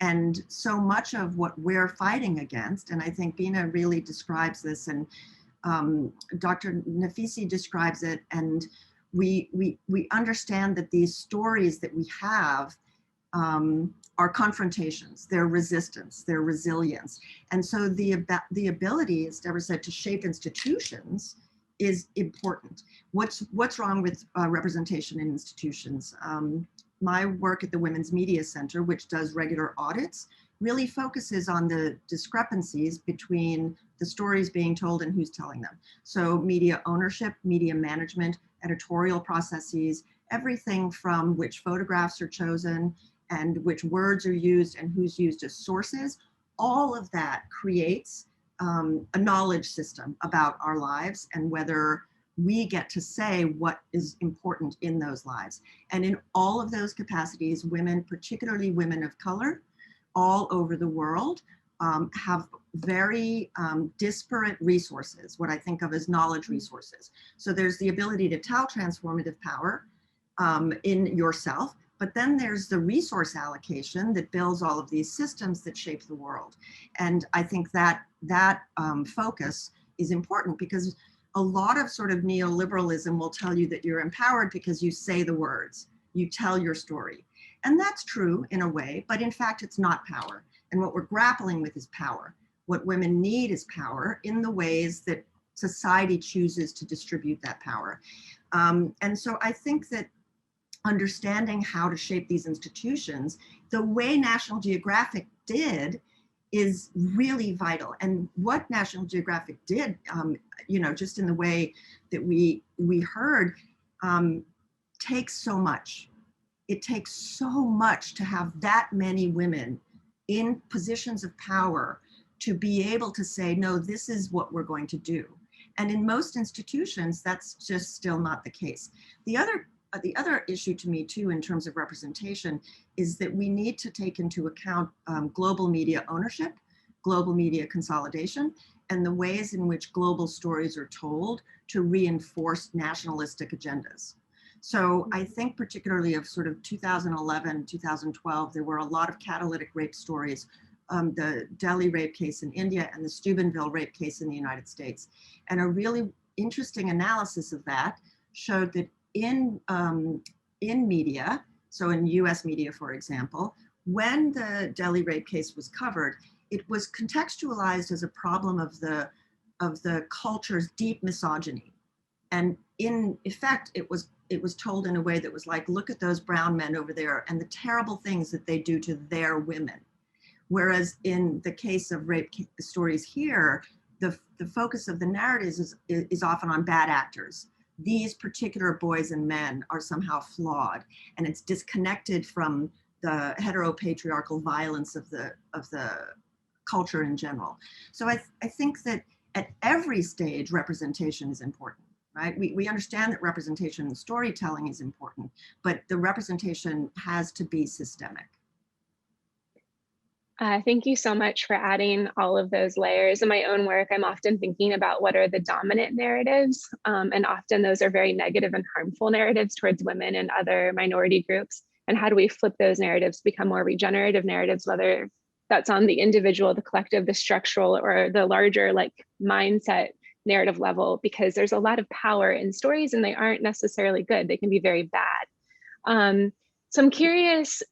And so much of what we're fighting against, and I think Bina really describes this, and Dr. Nafisi describes it, and we understand that these stories that we have are confrontations, they're resistance, they're resilience. And so the ability, as Deborah said, to shape institutions is important. What's wrong with representation in institutions? My work at the Women's Media Center, which does regular audits, really focuses on the discrepancies between the stories being told and who's telling them. So media ownership, media management, editorial processes, everything from which photographs are chosen and which words are used and who's used as sources, all of that creates a knowledge system about our lives and whether we get to say what is important in those lives. And in all of those capacities, women, particularly women of color, all over the world, have very disparate resources, what I think of as knowledge resources. So there's the ability to tell transformative power in yourself, but then there's the resource allocation that builds all of these systems that shape the world. And I think that focus is important because a lot of sort of neoliberalism will tell you that you're empowered because you say the words, you tell your story. And that's true in a way, but in fact, it's not power. And what we're grappling with is power. What women need is power in the ways that society chooses to distribute that power. And so I think that understanding how to shape these institutions, the way National Geographic did is really vital. And what National Geographic did, just in the way that we heard, takes so much. It takes so much to have that many women in positions of power to be able to say, no, this is what we're going to do. And in most institutions, that's just still not the case. The other issue to me too, in terms of representation, is that we need to take into account global media ownership, global media consolidation, and the ways in which global stories are told to reinforce nationalistic agendas. So I think particularly of sort of 2011, 2012, there were a lot of catalytic rape stories, the Delhi rape case in India and the Steubenville rape case in the United States. And a really interesting analysis of that showed that in media, so in US media, for example, when the Delhi rape case was covered, it was contextualized as a problem of the culture's deep misogyny. And in effect, it was told in a way that was like, look at those brown men over there and the terrible things that they do to their women. Whereas in the case of rape stories here, the focus of the narratives is often on bad actors. These particular boys and men are somehow flawed, and it's disconnected from the heteropatriarchal violence of the culture in general. So I think that at every stage, representation is important. Right? We understand that representation in storytelling is important, but the representation has to be systemic. Thank you so much for adding all of those layers. In my own work, I'm often thinking about what are the dominant narratives, and often those are very negative and harmful narratives towards women and other minority groups. And how do we flip those narratives to become more regenerative narratives, whether that's on the individual, the collective, the structural, or the larger like mindset narrative level, because there's a lot of power in stories and they aren't necessarily good. They can be very bad. So I'm curious,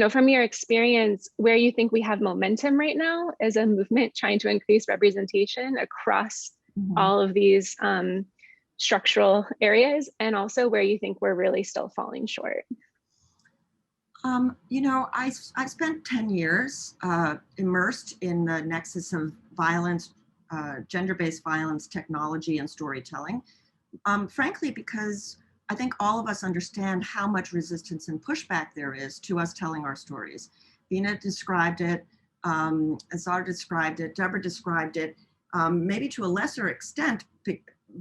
from your experience, where you think we have momentum right now as a movement trying to increase representation across all of these structural areas, and also where you think we're really still falling short. I spent 10 years immersed in the nexus of violence, gender-based violence, technology, and storytelling. Frankly, because I think all of us understand how much resistance and pushback there is to us telling our stories. Bina described it, Azar described it, Deborah described it, maybe to a lesser extent,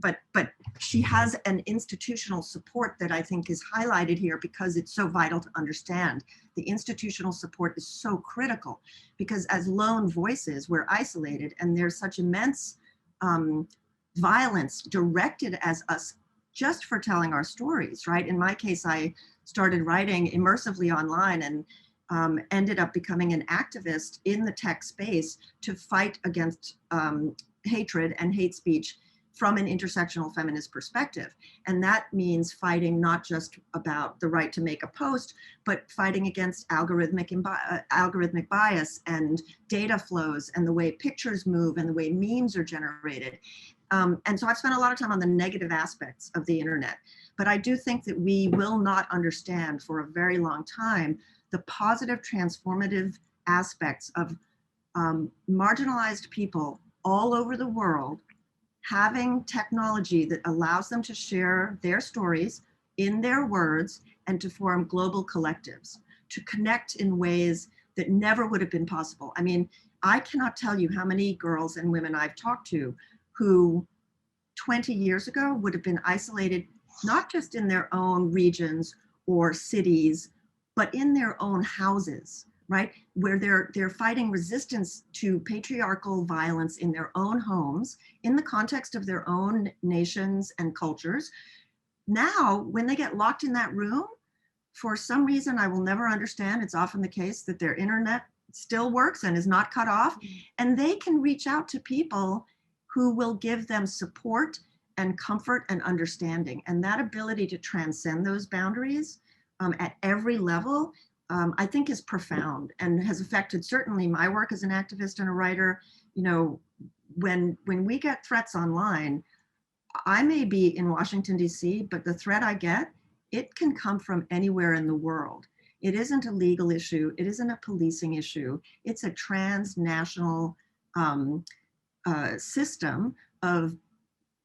but she has an institutional support that I think is highlighted here because it's so vital to understand. The institutional support is so critical because as lone voices, we're isolated and there's such immense violence directed as us just for telling our stories, right? In my case, I started writing immersively online and ended up becoming an activist in the tech space to fight against hatred and hate speech from an intersectional feminist perspective. And that means fighting not just about the right to make a post, but fighting against algorithmic bias and data flows and the way pictures move and the way memes are generated. And so I've spent a lot of time on the negative aspects of the internet, but I do think that we will not understand for a very long time the positive transformative aspects of marginalized people all over the world having technology that allows them to share their stories in their words and to form global collectives, to connect in ways that never would have been possible. I mean, I cannot tell you how many girls and women I've talked to who 20 years ago would have been isolated, not just in their own regions or cities, but in their own houses, right? Where they're fighting resistance to patriarchal violence in their own homes, in the context of their own nations and cultures. Now, when they get locked in that room, for some reason I will never understand, it's often the case that their internet still works and is not cut off, and they can reach out to people who will give them support and comfort and understanding. And that ability to transcend those boundaries at every level, I think is profound and has affected certainly my work as an activist and a writer. You know, when we get threats online, I may be in Washington, D.C., but the threat I get, it can come from anywhere in the world. It isn't a legal issue. It isn't a policing issue. It's a transnational system of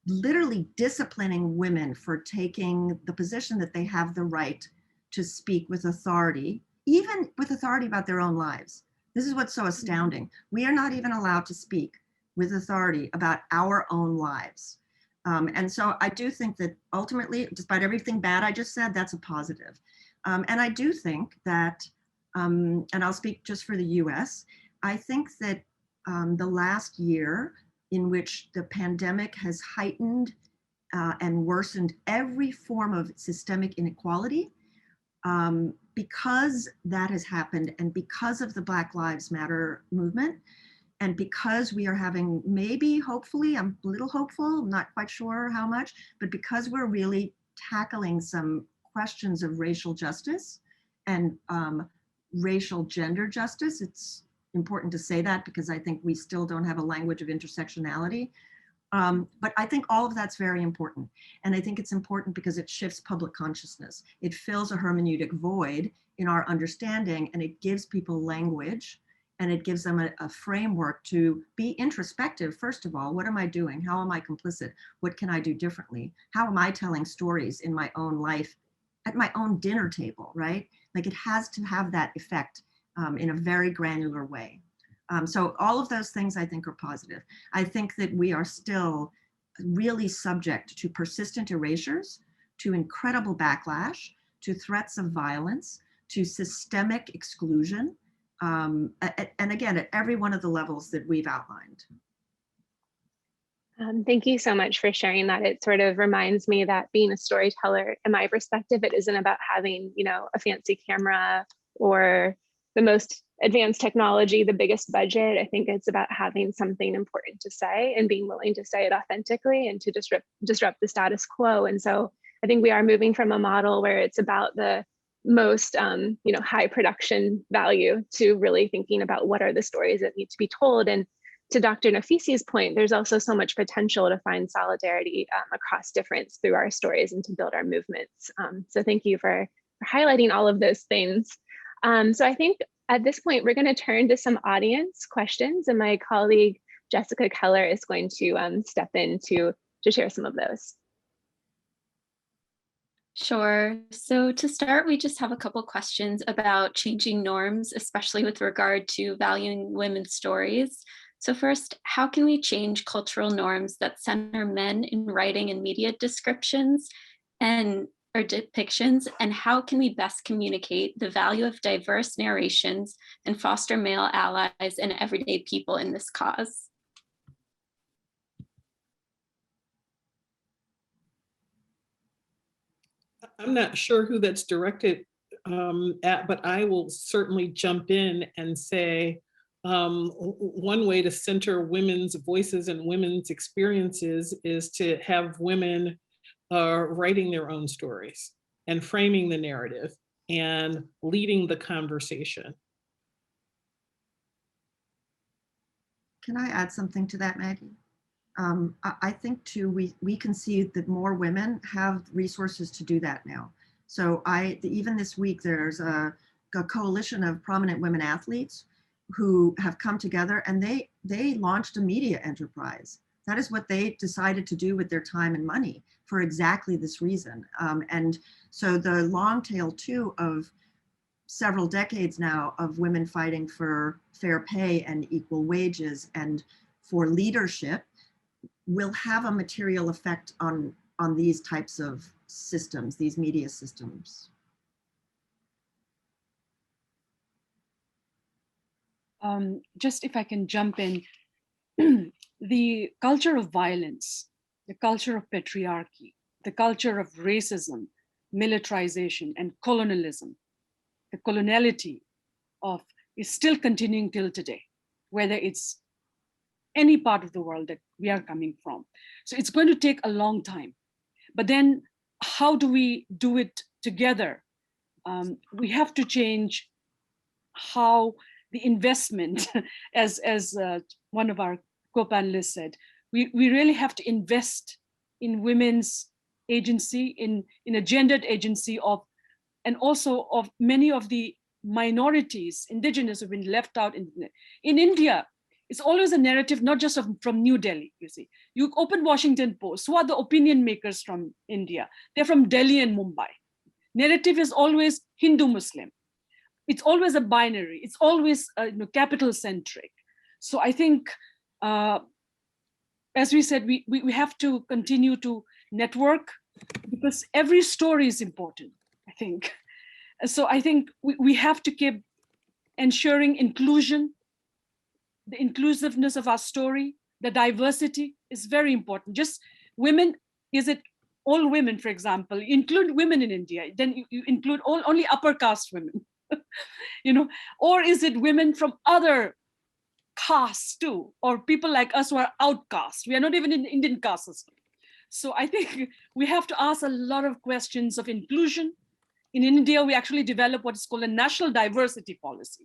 literally disciplining women for taking the position that they have the right to speak with authority, even with authority about their own lives. This is what's so astounding. We are not even allowed to speak with authority about our own lives. And so I do think that ultimately, despite everything bad I just said, that's a positive. And I do think that, and I'll speak just for the US, I think that the last year in which the pandemic has heightened and worsened every form of systemic inequality, because that has happened and because of the Black Lives Matter movement, and because we are having maybe, hopefully, I'm a little hopeful, I'm not quite sure how much, but because we're really tackling some questions of racial justice and racial gender justice, it's important to say that because I think we still don't have a language of intersectionality. But I think all of that's very important. And I think it's important because it shifts public consciousness. It fills a hermeneutic void in our understanding, and it gives people language, and it gives them a framework to be introspective. First of all, what am I doing? How am I complicit? What can I do differently? How am I telling stories in my own life, at my own dinner table, right? Like, it has to have that effect in a very granular way. So all of those things I think are positive. I think that we are still really subject to persistent erasures, to incredible backlash, to threats of violence, to systemic exclusion. and again, at every one of the levels that we've outlined. Thank you so much for sharing that. It sort of reminds me that being a storyteller, in my perspective, it isn't about having, a fancy camera or the most advanced technology, the biggest budget. I think it's about having something important to say and being willing to say it authentically and to disrupt the status quo. And so I think we are moving from a model where it's about the most high production value to really thinking about what are the stories that need to be told. And to Dr. Nafisi's point, there's also so much potential to find solidarity across difference through our stories and to build our movements. So thank you for highlighting all of those things. So I think at this point, we're going to turn to some audience questions, and my colleague Jessica Keller is going to step in to share some of those. Sure. So to start, we just have a couple questions about changing norms, especially with regard to valuing women's stories. So first, how can we change cultural norms that center men in writing and media descriptions or depictions, and how can we best communicate the value of diverse narrations and foster male allies and everyday people in this cause? I'm not sure who that's directed at, but I will certainly jump in and say, one way to center women's voices and women's experiences is to have women writing their own stories and framing the narrative and leading the conversation. Can I add something to that, Maggie? I think too, we can see that more women have resources to do that now. So even this week, there's a coalition of prominent women athletes who have come together, and they launched a media enterprise. That is what they decided to do with their time and money for exactly this reason. And so the long tail too of several decades now of women fighting for fair pay and equal wages and for leadership will have a material effect on these types of systems, these media systems. Just if I can jump in, the culture of violence, the culture of patriarchy, the culture of racism, militarization, and colonialism, the coloniality is still continuing till today, whether it's any part of the world that we are coming from. So it's going to take a long time. But then how do we do it together? We have to change how the investment, as one of our co-panelists said, we really have to invest in women's agency, in a gendered agency and also of many of the minorities, indigenous, who've been left out in India. It's always a narrative, not just from New Delhi, you see. You open Washington Post, who are the opinion makers from India? They're from Delhi and Mumbai. Narrative is always Hindu-Muslim. It's always a binary. It's always capital-centric. So I think, as we said, we have to continue to network because every story is important, I think. So I think we have to keep ensuring inclusion. The inclusiveness of our story, the diversity is very important. Just women, is it all women, for example? You include women in India, then you include only upper caste women, or is it women from other castes too, or people like us who are outcasts? We are not even in the Indian caste system. So I think we have to ask a lot of questions of inclusion. In India, we actually develop what is called a national diversity policy.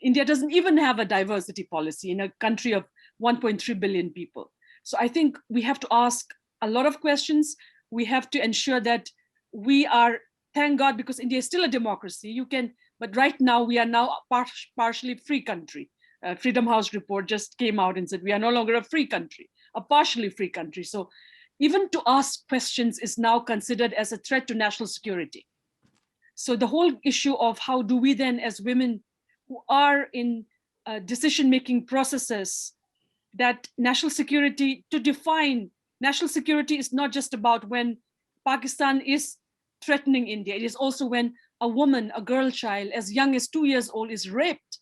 India doesn't even have a diversity policy in a country of 1.3 billion people. So I think we have to ask a lot of questions. We have to ensure that we are, thank God, because India is still a democracy, but right now we are now a partially free country. Freedom House report just came out and said we are no longer a free country, a partially free country. So even to ask questions is now considered as a threat to national security. So the whole issue of how do we then as women who are in decision-making processes, that national security, to define national security is not just about when Pakistan is threatening India. It is also when a woman, a girl child as young as 2 years old is raped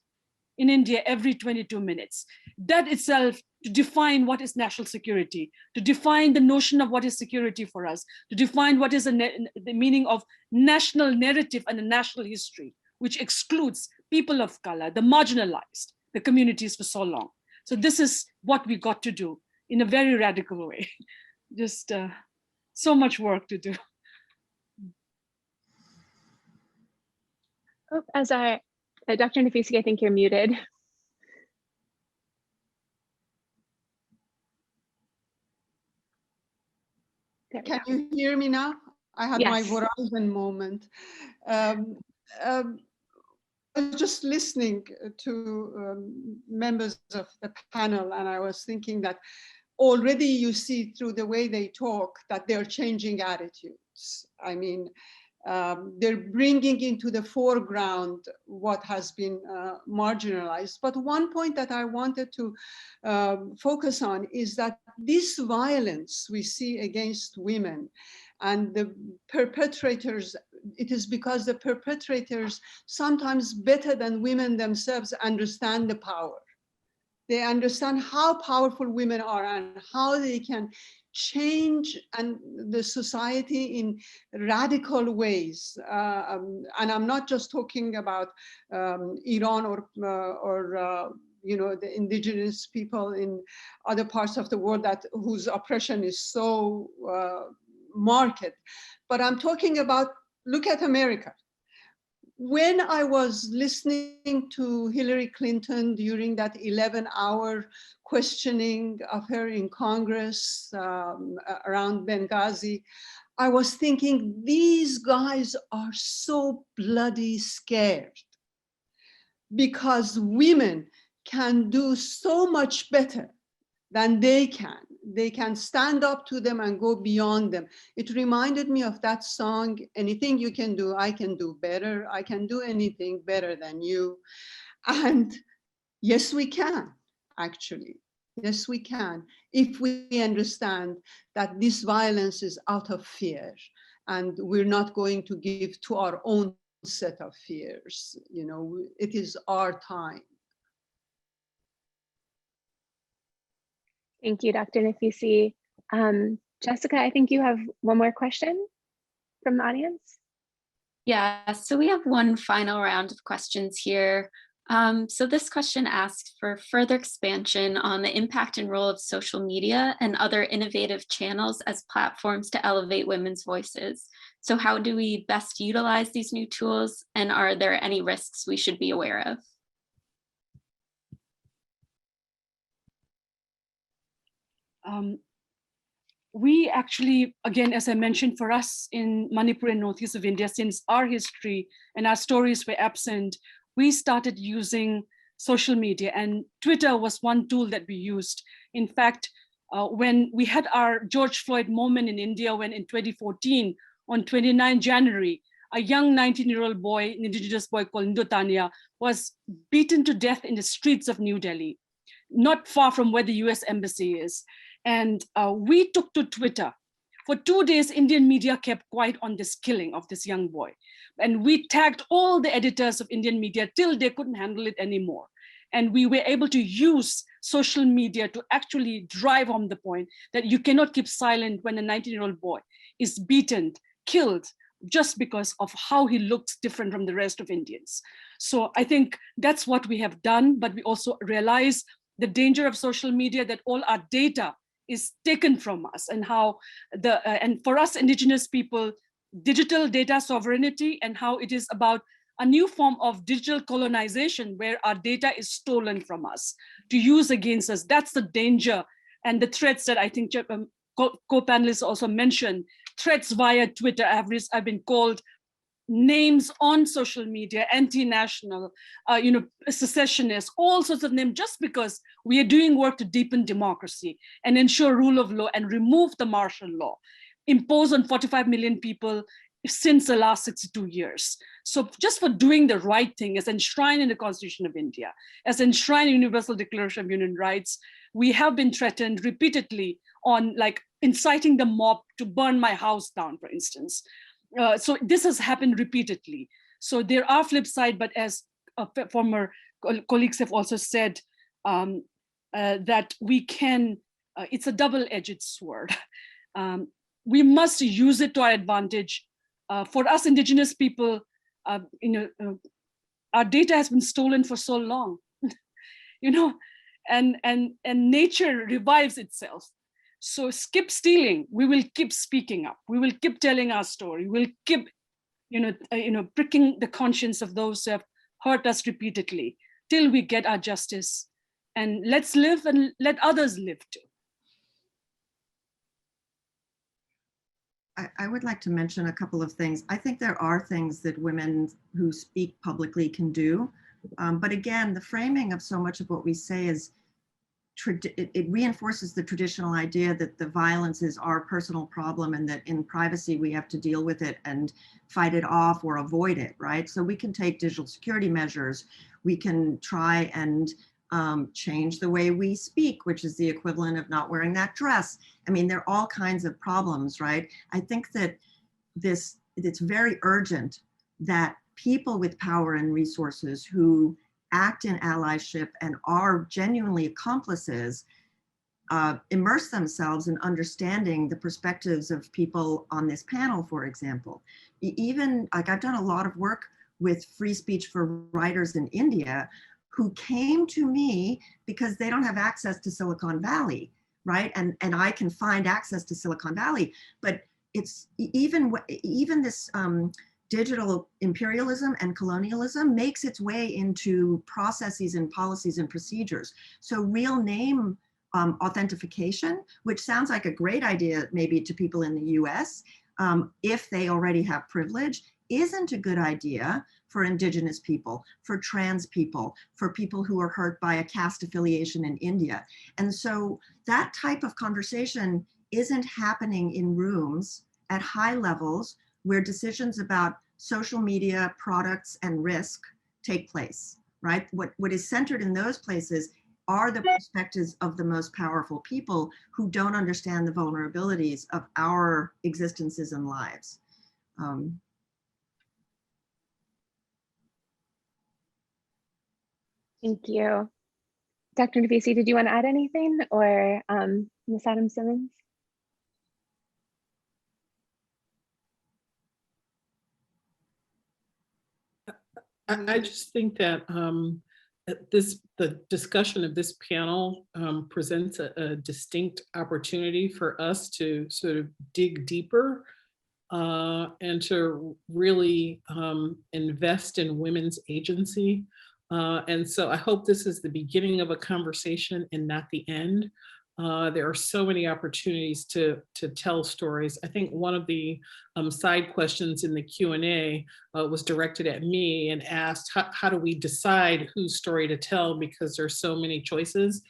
in India every 22 minutes. That itself, to define what is national security, to define the notion of what is security for us, to define what is the meaning of national narrative and a national history, which excludes people of color, the marginalized, the communities for so long. So this is what we got to do in a very radical way. Just so much work to do. Oh, Azar, Dr. Nafisi, I think you're muted. Can you hear me now? I had my Verizon moment. I was just listening to members of the panel, and I was thinking that already you see through the way they talk that they're changing attitudes. I mean, they're bringing into the foreground what has been marginalized. But one point that I wanted to focus on is that this violence we see against women and the perpetrators, it is because the perpetrators sometimes better than women themselves understand the power. They understand how powerful women are and how they can change and the society in radical ways. And I'm not just talking about Iran or you know, the indigenous people in other parts of the world whose oppression is so marked, but I'm talking about, look at America. When I was listening to Hillary Clinton during that 11-hour questioning of her in Congress around Benghazi, I was thinking, these guys are so bloody scared because women can do so much better than they can. They can stand up to them and go beyond them. It reminded me of that song, anything you can do, I can do better. I can do anything better than you. And yes, we can, actually. Yes, we can, if we understand that this violence is out of fear and we're not going to give to our own set of fears. You know, it is our time. Thank you, Dr. Nafisi. Jessica, I think you have one more question from the audience. Yeah, so we have one final round of questions here. So this question asks for further expansion on the impact and role of social media and other innovative channels as platforms to elevate women's voices. So how do we best utilize these new tools, and are there any risks we should be aware of? We actually, again, as I mentioned, for us in Manipur and northeast of India, since our history and our stories were absent, we started using social media, and Twitter was one tool that we used. In fact, when we had our George Floyd moment in India, when in 2014, on 29 January, a young 19-year-old boy, an indigenous boy called Ndotania, was beaten to death in the streets of New Delhi, not far from where the US embassy is. And we took to Twitter. For 2 days, Indian media kept quiet on this killing of this young boy. And we tagged all the editors of Indian media till they couldn't handle it anymore. And we were able to use social media to actually drive home the point that you cannot keep silent when a 19-year-old boy is beaten, killed, just because of how he looks different from the rest of Indians. So I think that's what we have done, but we also realize the danger of social media, that all our data is taken from us, and how and for us indigenous people, digital data sovereignty, and how it is about a new form of digital colonization where our data is stolen from us to use against us. That's the danger and the threats that I think co-panelists also mentioned. Threats via Twitter. I've been called names on social media, anti-national, secessionist, all sorts of names, just because we are doing work to deepen democracy and ensure rule of law and remove the martial law imposed on 45 million people since the last 62 years. So just for doing the right thing, as enshrined in the Constitution of India, as enshrined in Universal Declaration of Human Rights, we have been threatened repeatedly on like inciting the mob to burn my house down, for instance. So this has happened repeatedly. So there are flip side, but as a former colleagues have also said that we can, it's a double-edged sword. We must use it to our advantage. For us Indigenous people, our data has been stolen for so long, and nature revives itself. So skip stealing, we will keep speaking up. We will keep telling our story. We'll keep, pricking the conscience of those who have hurt us repeatedly till we get our justice. And let's live and let others live too. I would like to mention a couple of things. I think there are things that women who speak publicly can do. But again, the framing of so much of what we say is, it reinforces the traditional idea that the violence is our personal problem and that in privacy we have to deal with it and fight it off or avoid it, right? So we can take digital security measures. We can try and change the way we speak, which is the equivalent of not wearing that dress. I mean, there are all kinds of problems, right? I think that it's very urgent that people with power and resources who act in allyship and are genuinely accomplices immerse themselves in understanding the perspectives of people on this panel, for example. Even, like, I've done a lot of work with free speech for writers in India who came to me because they don't have access to Silicon Valley, right? And I can find access to Silicon Valley, but it's even this digital imperialism and colonialism makes its way into processes and policies and procedures. So real name authentication, which sounds like a great idea maybe to people in the US, if they already have privilege, isn't a good idea for Indigenous people, for trans people, for people who are hurt by a caste affiliation in India. And so that type of conversation isn't happening in rooms at high levels where decisions about social media products and risk take place, right? What is centered in those places are the perspectives of the most powerful people who don't understand the vulnerabilities of our existences and lives. Thank you. Dr. Nafisi, did you want to add anything, or Ms. Adams-Simmons? I just think that the discussion of this panel presents a distinct opportunity for us to sort of dig deeper and to really invest in women's agency. And so I hope this is the beginning of a conversation and not the end. There are so many opportunities to tell stories. I think one of the side questions in the Q&A was directed at me and asked, how do we decide whose story to tell, because there's so many choices.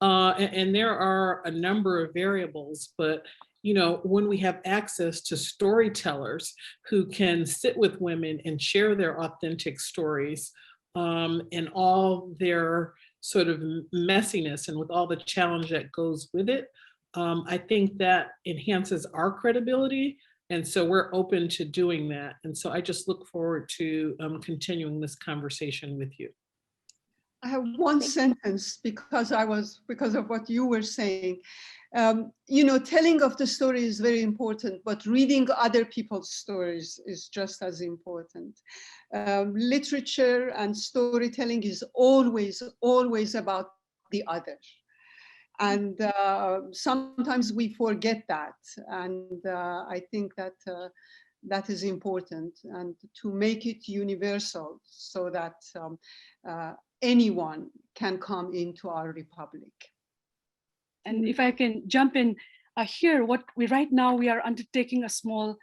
And there are a number of variables, but when we have access to storytellers who can sit with women and share their authentic stories and all their sort of messiness and with all the challenge that goes with it, I think that enhances our credibility. And so we're open to doing that. And so I just look forward to continuing this conversation with you. I have one sentence because of what you were saying. Telling of the story is very important, but reading other people's stories is just as important. Literature and storytelling is always about the other. And sometimes we forget that. And I think that that is important, and to make it universal so that anyone can come into our republic. And if I can jump in here, right now we are undertaking a small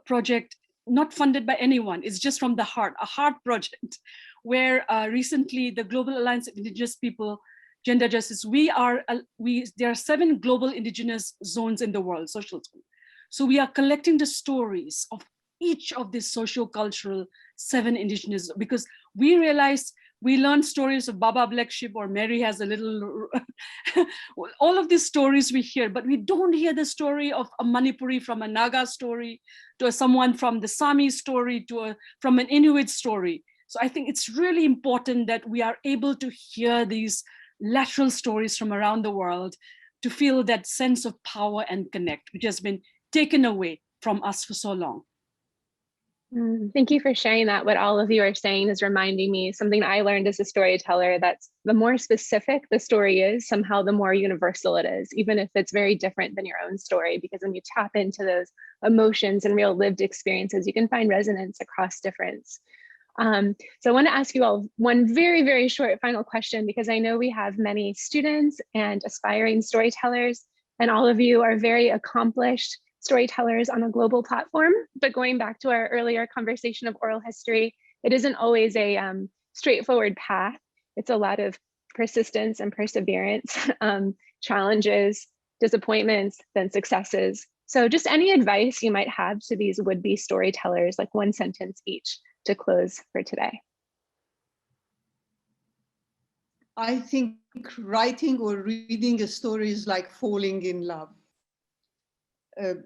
project, not funded by anyone. It's just from the heart, a heart project, where recently the Global Alliance of Indigenous People, Gender Justice, there are 7 global Indigenous zones in the world, social zones. So we are collecting the stories of each of these socio-cultural 7 Indigenous, because we realized we learn stories of Baba Black Sheep or Mary has a little, all of these stories we hear, but we don't hear the story of a Manipuri from a Naga story, to someone from the Sami story, from an Inuit story. So I think it's really important that we are able to hear these lateral stories from around the world to feel that sense of power and connect, which has been taken away from us for so long. Thank you for sharing that. What all of you are saying is reminding me something I learned as a storyteller, that's the more specific the story is, somehow the more universal it is, even if it's very different than your own story, because when you tap into those emotions and real lived experiences, you can find resonance across difference. So I want to ask you all one very, very short final question, because I know we have many students and aspiring storytellers, and all of you are very accomplished storytellers on a global platform. But going back to our earlier conversation of oral history, it isn't always a straightforward path. It's a lot of persistence and perseverance, challenges, disappointments, then successes. So just any advice you might have to these would-be storytellers, like one sentence each to close for today. I think writing or reading a story is like falling in love. There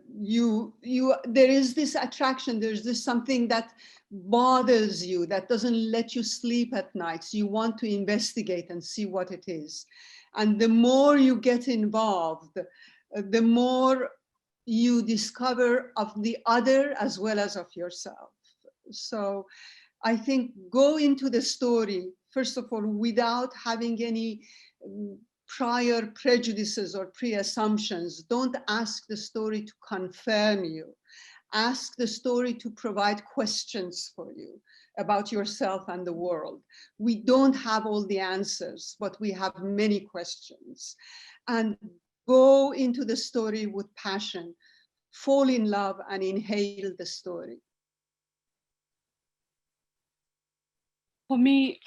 is this attraction, there's this something that bothers you, that doesn't let you sleep at night. So you want to investigate and see what it is. And the more you get involved, the more you discover of the other as well as of yourself. So I think go into the story, first of all, without having any prior prejudices or pre-assumptions. Don't ask the story to confirm you. Ask the story to provide questions for you about yourself and the world. We don't have all the answers, but we have many questions. And go into the story with passion. Fall in love and inhale the story. For me,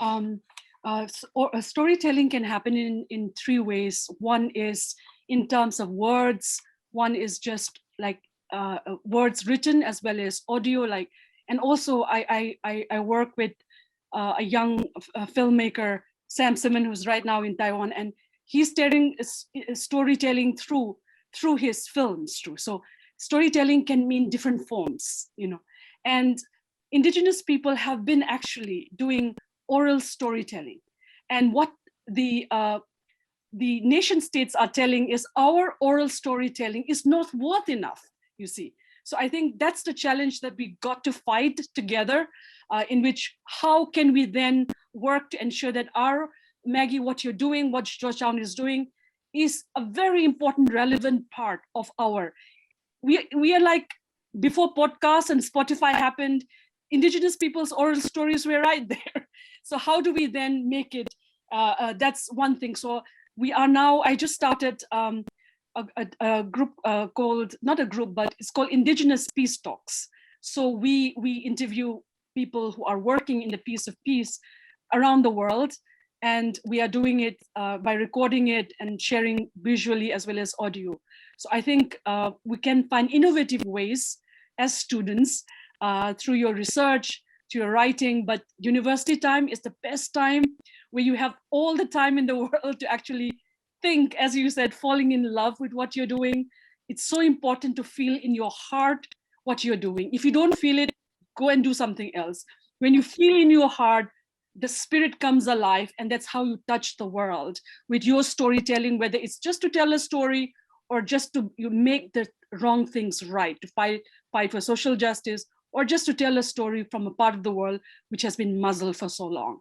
storytelling can happen in three ways. One is in terms of words. One is just like words written as well as audio. And also I work with a young filmmaker, Sam Simmons, who's right now in Taiwan, and he's telling storytelling through his films too. So storytelling can mean different forms, and Indigenous people have been actually doing oral storytelling. And what the nation states are telling is our oral storytelling is not worth enough, you see. So I think that's the challenge that we got to fight together, in which how can we then work to ensure that our, Maggie, what you're doing, what Georgetown is doing, is a very important, relevant part of our, we are like, before podcasts and Spotify happened, Indigenous people's oral stories were right there. So how do we then make it, that's one thing. So we are now, I just started a group called, not a group, but it's called Indigenous Peace Talks. So we interview people who are working in the piece of peace around the world. And we are doing it by recording it and sharing visually as well as audio. So I think we can find innovative ways as students through your research, to your writing, but university time is the best time where you have all the time in the world to actually think, as you said, falling in love with what you're doing. It's so important to feel in your heart what you're doing. If you don't feel it, go and do something else. When you feel in your heart, the spirit comes alive, and that's how you touch the world with your storytelling, whether it's just to tell a story or just to you make the wrong things right, to fight for social justice, or just to tell a story from a part of the world which has been muzzled for so long.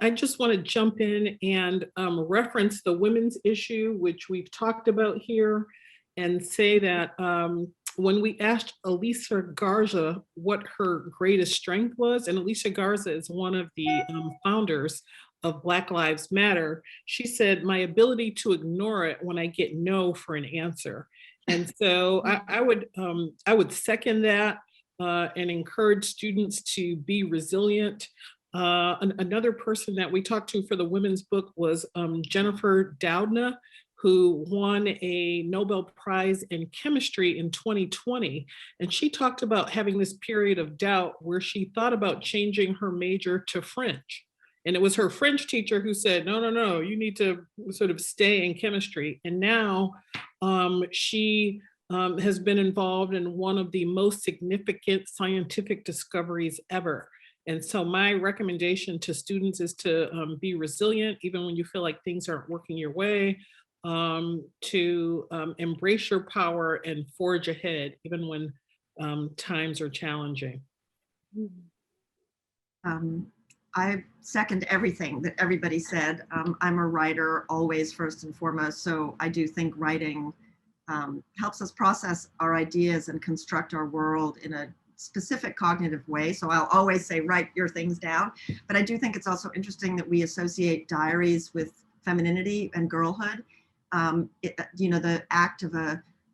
I just want to jump in and reference the women's issue, which we've talked about here, and say that when we asked Elisa Garza what her greatest strength was, and Elisa Garza is one of the founders of Black Lives Matter, she said, my ability to ignore it when I get no for an answer. And so I would second that and encourage students to be resilient. Another person that we talked to for the women's book was Jennifer Doudna, who won a Nobel Prize in chemistry in 2020. And she talked about having this period of doubt where she thought about changing her major to French. And it was her French teacher who said, no, you need to sort of stay in chemistry. And now she has been involved in one of the most significant scientific discoveries ever. And so my recommendation to students is to be resilient, even when you feel like things aren't working your way, to embrace your power and forge ahead, even when times are challenging. I second everything that everybody said. I'm a writer always, first and foremost, so I do think writing helps us process our ideas and construct our world in a specific cognitive way. So I'll always say, write your things down. But I do think it's also interesting that we associate diaries with femininity and girlhood. You know, the act of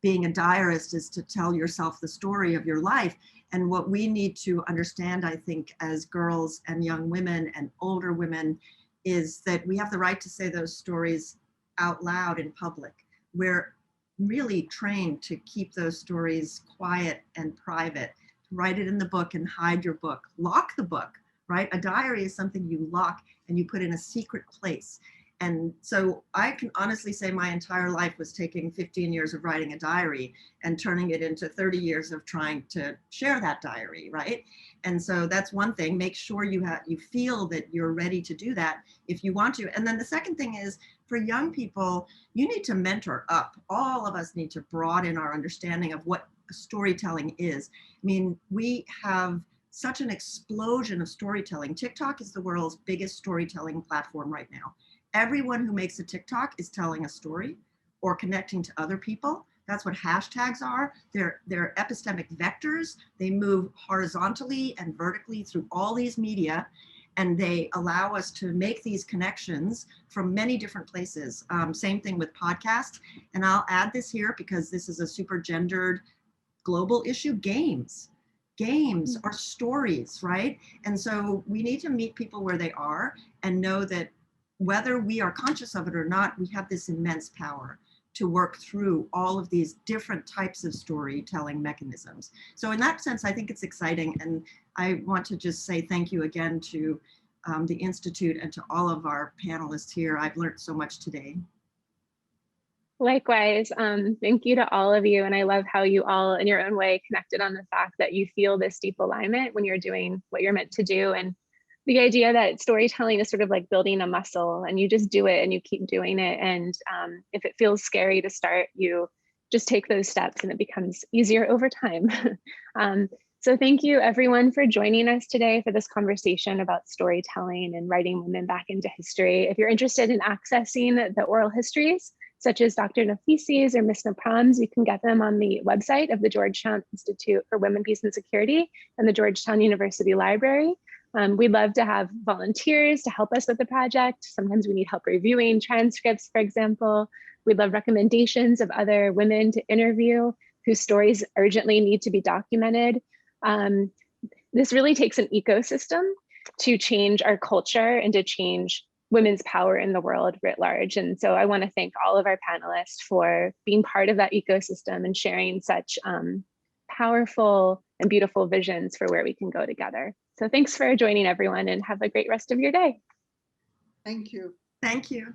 being a diarist is to tell yourself the story of your life. And what we need to understand, I think, as girls and young women and older women, is that we have the right to say those stories out loud in public. We're really trained to keep those stories quiet and private. Write it in the book and hide your book. Lock the book, right? A diary is something you lock and you put in a secret place. And so I can honestly say my entire life was taking 15 years of writing a diary and turning it into 30 years of trying to share that diary, right? And so that's one thing. Make sure you feel that you're ready to do that if you want to. And then the second thing is, for young people, you need to mentor up. All of us need to broaden our understanding of what storytelling is. I mean, we have such an explosion of storytelling. TikTok is the world's biggest storytelling platform right now. Everyone who makes a TikTok is telling a story or connecting to other people. That's what hashtags are. They're epistemic vectors. They move horizontally and vertically through all these media, and they allow us to make these connections from many different places. Same thing with podcasts. And I'll add this here because this is a super gendered global issue. Games are stories, right? And so we need to meet people where they are and know that whether we are conscious of it or not, we have this immense power to work through all of these different types of storytelling mechanisms. So in that sense, I think it's exciting. And I want to just say thank you again to the Institute and to all of our panelists here. I've learned so much today. Likewise, thank you to all of you. And I love how you all in your own way connected on the fact that you feel this deep alignment when you're doing what you're meant to do. And the idea that storytelling is sort of like building a muscle, and you just do it and you keep doing it. And if it feels scary to start, you just take those steps and it becomes easier over time. So thank you everyone for joining us today for this conversation about storytelling and writing women back into history. If you're interested in accessing the oral histories, such as Dr. Nafisi's or Ms. Nepram's, you can get them on the website of the Georgetown Institute for Women, Peace and Security and the Georgetown University Library. We'd love to have volunteers to help us with the project. Sometimes we need help reviewing transcripts, for example. We'd love recommendations of other women to interview whose stories urgently need to be documented. This really takes an ecosystem to change our culture and to change women's power in the world writ large. And so I want to thank all of our panelists for being part of that ecosystem and sharing such powerful and beautiful visions for where we can go together. So thanks for joining everyone and have a great rest of your day. Thank you. Thank you.